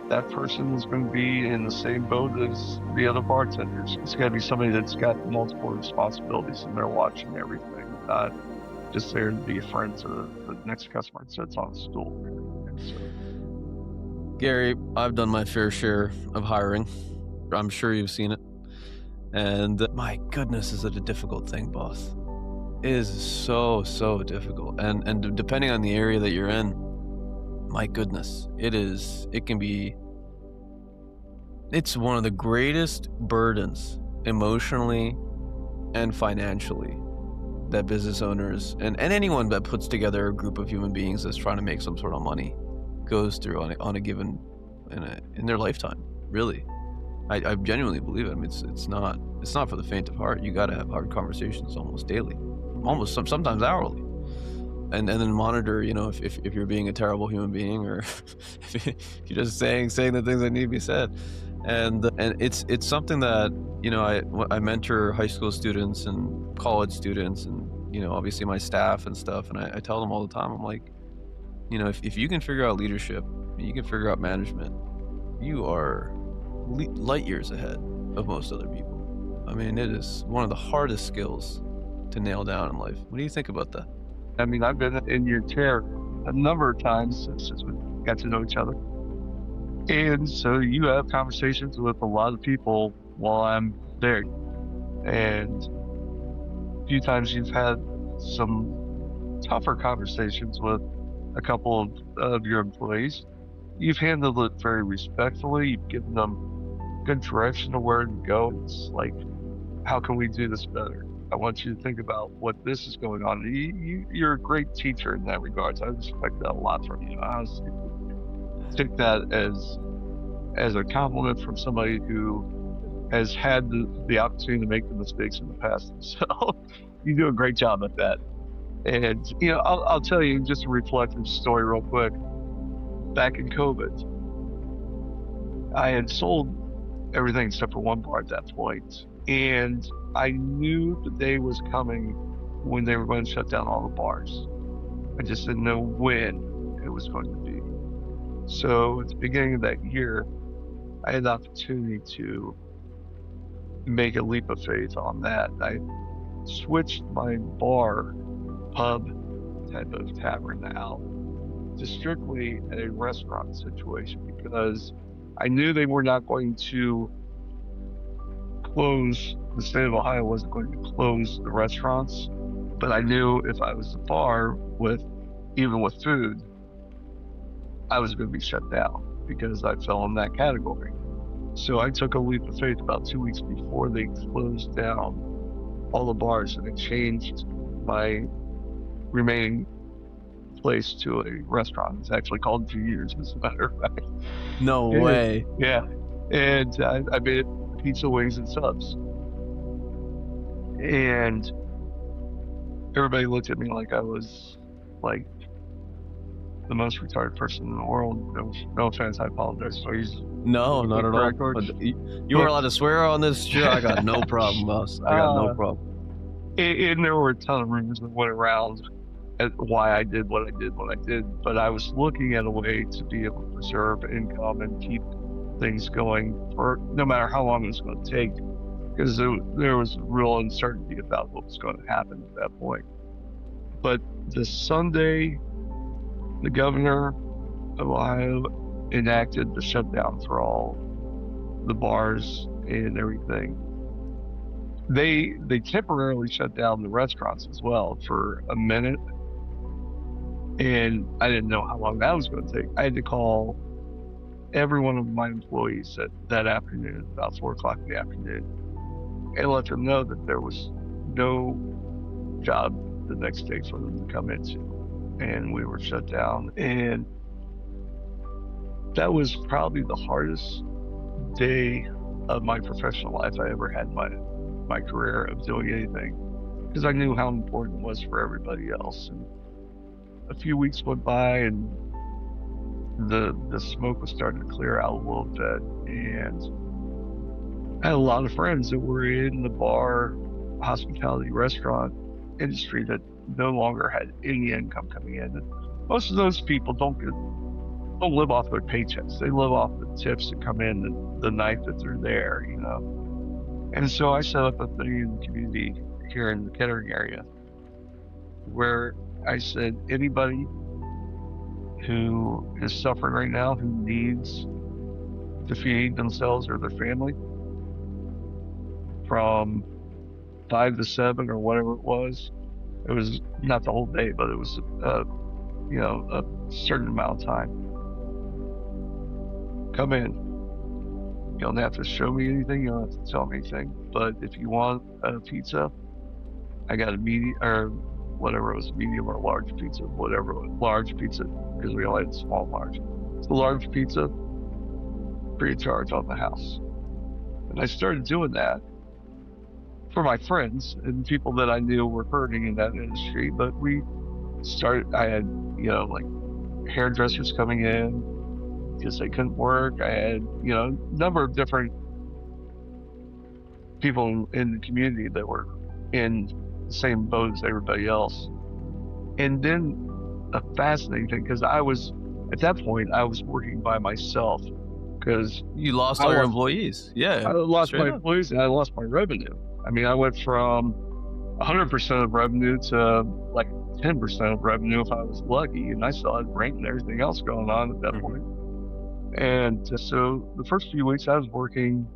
that person is going to be in the same boat as the other bartenders. It's got to be somebody that's got multiple responsibilities and they're watching everything, not just there to be a friend to the next customer that sits on the stool. Gary, I've done my fair share of hiring. I'm sure you've seen it. And my goodness, is it a difficult thing, boss? It is so difficult. And depending on the area that you're in, my goodness, it's one of the greatest burdens emotionally and financially that business owners and anyone that puts together a group of human beings that's trying to make some sort of money goes through on a given in their lifetime. Really, I genuinely believe it. I mean, it's not for the faint of heart. You got to have hard conversations almost daily, almost sometimes hourly, and then monitor. If you're being a terrible human being, or if you're just saying the things that need to be said. And it's something that I mentor high school students and college students, and obviously my staff and stuff, and I tell them all the time, I'm like, if you can figure out leadership, you can figure out management, you are light years ahead of most other people. I mean, it is one of the hardest skills to nail down in life. What do you think about that? I mean, I've been in your chair a number of times since we got to know each other. And so you have conversations with a lot of people while I'm there. And a few times you've had some tougher conversations with a couple of your employees. You've handled it very respectfully. You've given them good direction of where to go. It's like, how can we do this better? I want you to think about what this is going on. You're a great teacher in that regards. I respect that a lot from you. I honestly take that as a compliment from somebody who has had the opportunity to make the mistakes in the past. So you do a great job at that. And I'll tell you just a reflective story real quick. Back in COVID, I had sold everything except for one bar at that point, and I knew the day was coming when they were going to shut down all the bars. I just didn't know when it was going to be. So at the beginning of that year, I had the opportunity to make a leap of faith on that. I switched my bar pub type of tavern out to strictly a restaurant situation because I knew they were not going to close, the state of Ohio wasn't going to close the restaurants, but I knew if I was a bar even with food, I was going to be shut down because I fell in that category. So I took a leap of faith about 2 weeks before they closed down all the bars, and it changed my remaining place to a restaurant. It's actually called 2 years, as a matter of fact. No And, way. yeah. And I made it pizza, wings, and subs. And everybody looked at me like I was like the most retarded person in the world. No offense, I apologize. So he's No, not at all. You are allowed to swear on this show. I got no problem, boss. I got no problem. And there were a ton of rumors that went around at why I did what I did, but I was looking at a way to be able to preserve income and keep things going for no matter how long it was going to take, because there was real uncertainty about what was going to happen at that point. But the Sunday, the governor of Ohio enacted the shutdown for all the bars and everything. They temporarily shut down the restaurants as well for a minute, and I didn't know how long that was going to take. I had to call every one of my employees that afternoon, about 4 o'clock in the afternoon, and let them know that there was no job the next day for them to come into, and we were shut down. And that was probably the hardest day of my professional life I ever had in my career of doing anything, because I knew how important it was for everybody else. And a few weeks went by, and the smoke was starting to clear out a little bit, and I had a lot of friends that were in the bar, hospitality, restaurant industry that no longer had any income coming in. And most of those people don't live off their paychecks. They live off the tips that come in the night that they're there, And so I set up a thing in the community here in the Kettering area where I said, anybody who is suffering right now, who needs to feed themselves or their family from 5 to 7 or whatever it was not the whole day, but it was a certain amount of time. Come in. You don't have to show me anything. You don't have to tell me anything. But if you want a pizza, I got a medium, or whatever it was, medium or large pizza, whatever it was, large pizza, because we only had small, large. So large pizza, free of charge on the house. And I started doing that for my friends and people that I knew were hurting in that industry. But I had, like hairdressers coming in because they couldn't work. I had, a number of different people in the community that were in the same boat as everybody else. And then a fascinating thing, because at that point, I was working by myself, because you lost all your employees. Yeah. I lost my employees and I lost my revenue. I mean, I went from 100% of revenue to like 10% of revenue if I was lucky, and I still had rent and everything else going on at that point. And so the first few weeks I was working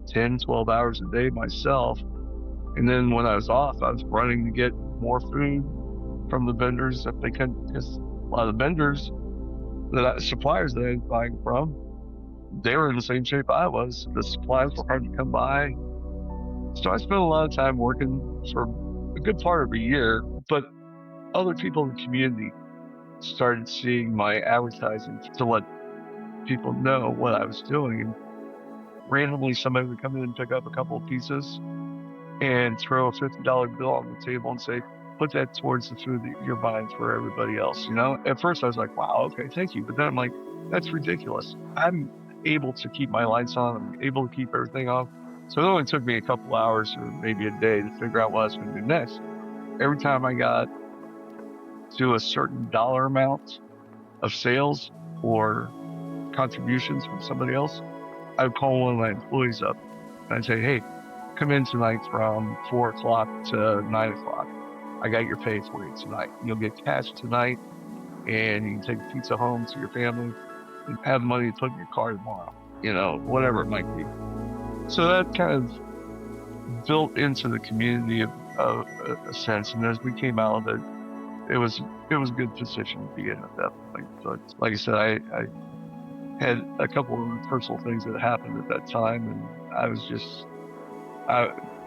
10, 12 hours a day myself. And then when I was off, I was running to get more food from the vendors if they couldn't, because a lot of the vendors, suppliers that I was buying from, they were in the same shape I was. The supplies were hard to come by. So I spent a lot of time working for a good part of a year, but other people in the community started seeing my advertising to let people know what I was doing. And randomly, somebody would come in and pick up a couple of pieces and throw a $50 bill on the table and say, put that towards the food that you're buying for everybody else. At first I was like, wow, okay, thank you. But then I'm like, that's ridiculous. I'm able to keep my lights on. I'm able to keep everything on. So it only took me a couple hours or maybe a day to figure out what I was going to do next. Every time I got to a certain dollar amount of sales or contributions from somebody else, I would call one of my employees up and I'd say, hey, come in tonight from 4 o'clock to 9 o'clock. I got your pay for you tonight. You'll get cash tonight and you can take a pizza home to your family and have money to put in your car tomorrow, whatever it might be. So that kind of built into the community of a sense. And as we came out of it, it was a good position to be in at that point. But like I said, I had a couple of personal things that happened at that time, and I was just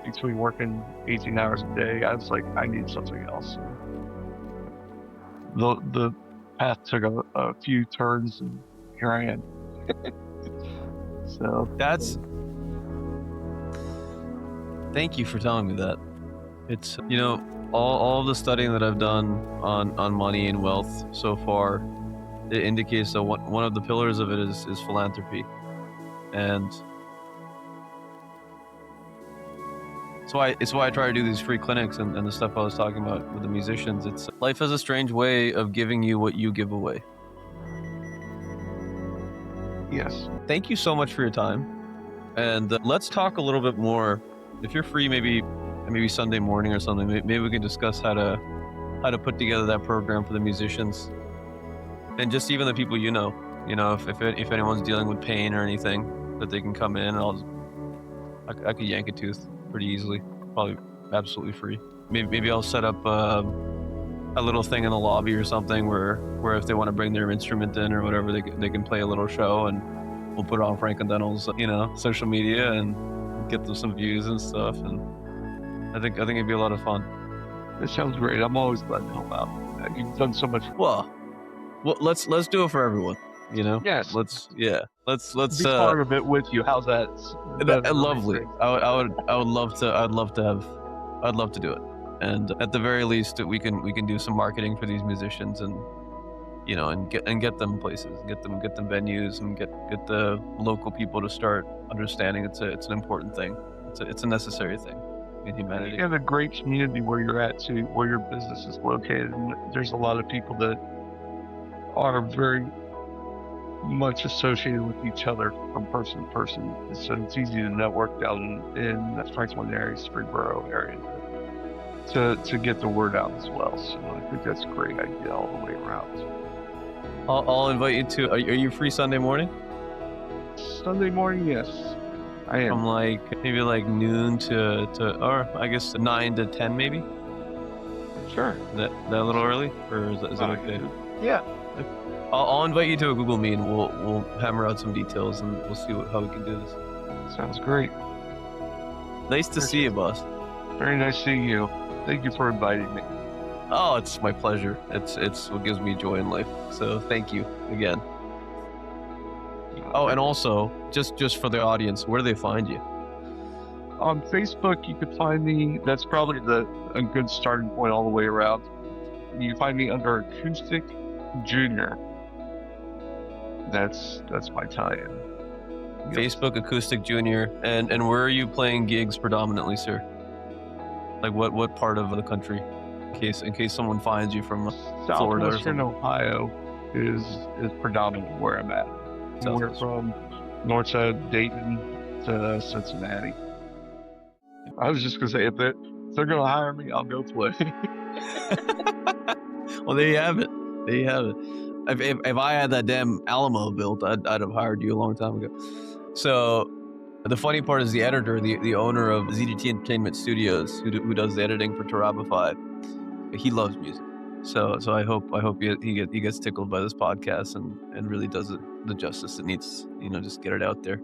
between working 18 hours a day, I was like, I need something else. The path took a few turns, and here I am. So thank you for telling me that. It's all of the studying that I've done on money and wealth so far, it indicates that one of the pillars of it is philanthropy, and it's why I try to do these free clinics and the stuff I was talking about with the musicians. It's life has a strange way of giving you what you give away. yes. Thank you so much for your time, and let's talk a little bit more. If you're free, maybe Sunday morning or something. Maybe we can discuss how to put together that program for the musicians, and just even the people if anyone's dealing with pain or anything, that they can come in. I could yank a tooth pretty easily, probably absolutely free. Maybe I'll set up a little thing in the lobby or something where if they want to bring their instrument in or whatever, they can play a little show, and we'll put it on Frank and Dental's social media and get them some views and stuff. And I think it'd be a lot of fun. That sounds great. I'm always glad to help out. You've done so much. Well, let's do it for everyone. Yes. Let's be part of it with you. How's that? Lovely. I'd love to do it. And at the very least, we can do some marketing for these musicians, and get them places, get them venues, and get the local people to start understanding it's an important thing. It's a necessary thing in humanity. You have a great community where you're at too, where your business is located, and there's a lot of people that are very much associated with each other from person to person. So it's easy to network down in that Franklin area, Springboro area, to get the word out as well. So I think that's a great idea all the way around. I'll invite you to. Are you free Sunday morning? Sunday morning, yes, I am. From maybe noon to or I guess 9 to 10 maybe. Sure. Is that a little early, or is it okay? Yeah. I'll invite you to a Google Meet, and we'll hammer out some details, and we'll see how we can do this. Sounds great. Nice to see you, boss. Very nice seeing you. Thank you for inviting me. Oh, it's my pleasure. It's what gives me joy in life. So thank you again. Oh, and also, just for the audience, where do they find you? On Facebook, you could find me. That's probably a good starting point all the way around. You can find me under Acoustic Junior. That's my tie-in. Yes. Facebook Acoustic Junior. And where are you playing gigs predominantly, sir? Like what part of the country? In case someone finds you from Florida or something. Southwestern Ohio is predominantly where I'm at. We're from north side of Dayton to Cincinnati. I was just gonna say if they're gonna hire me, I'll go play. Well, there you have it. If I had that damn Alamo built, I'd have hired you a long time ago. So the funny part is the editor, the owner of ZDT Entertainment Studios, who does the editing for Turabify, he loves music. So I hope he gets tickled by this podcast and really does it the justice it needs. Just get it out there.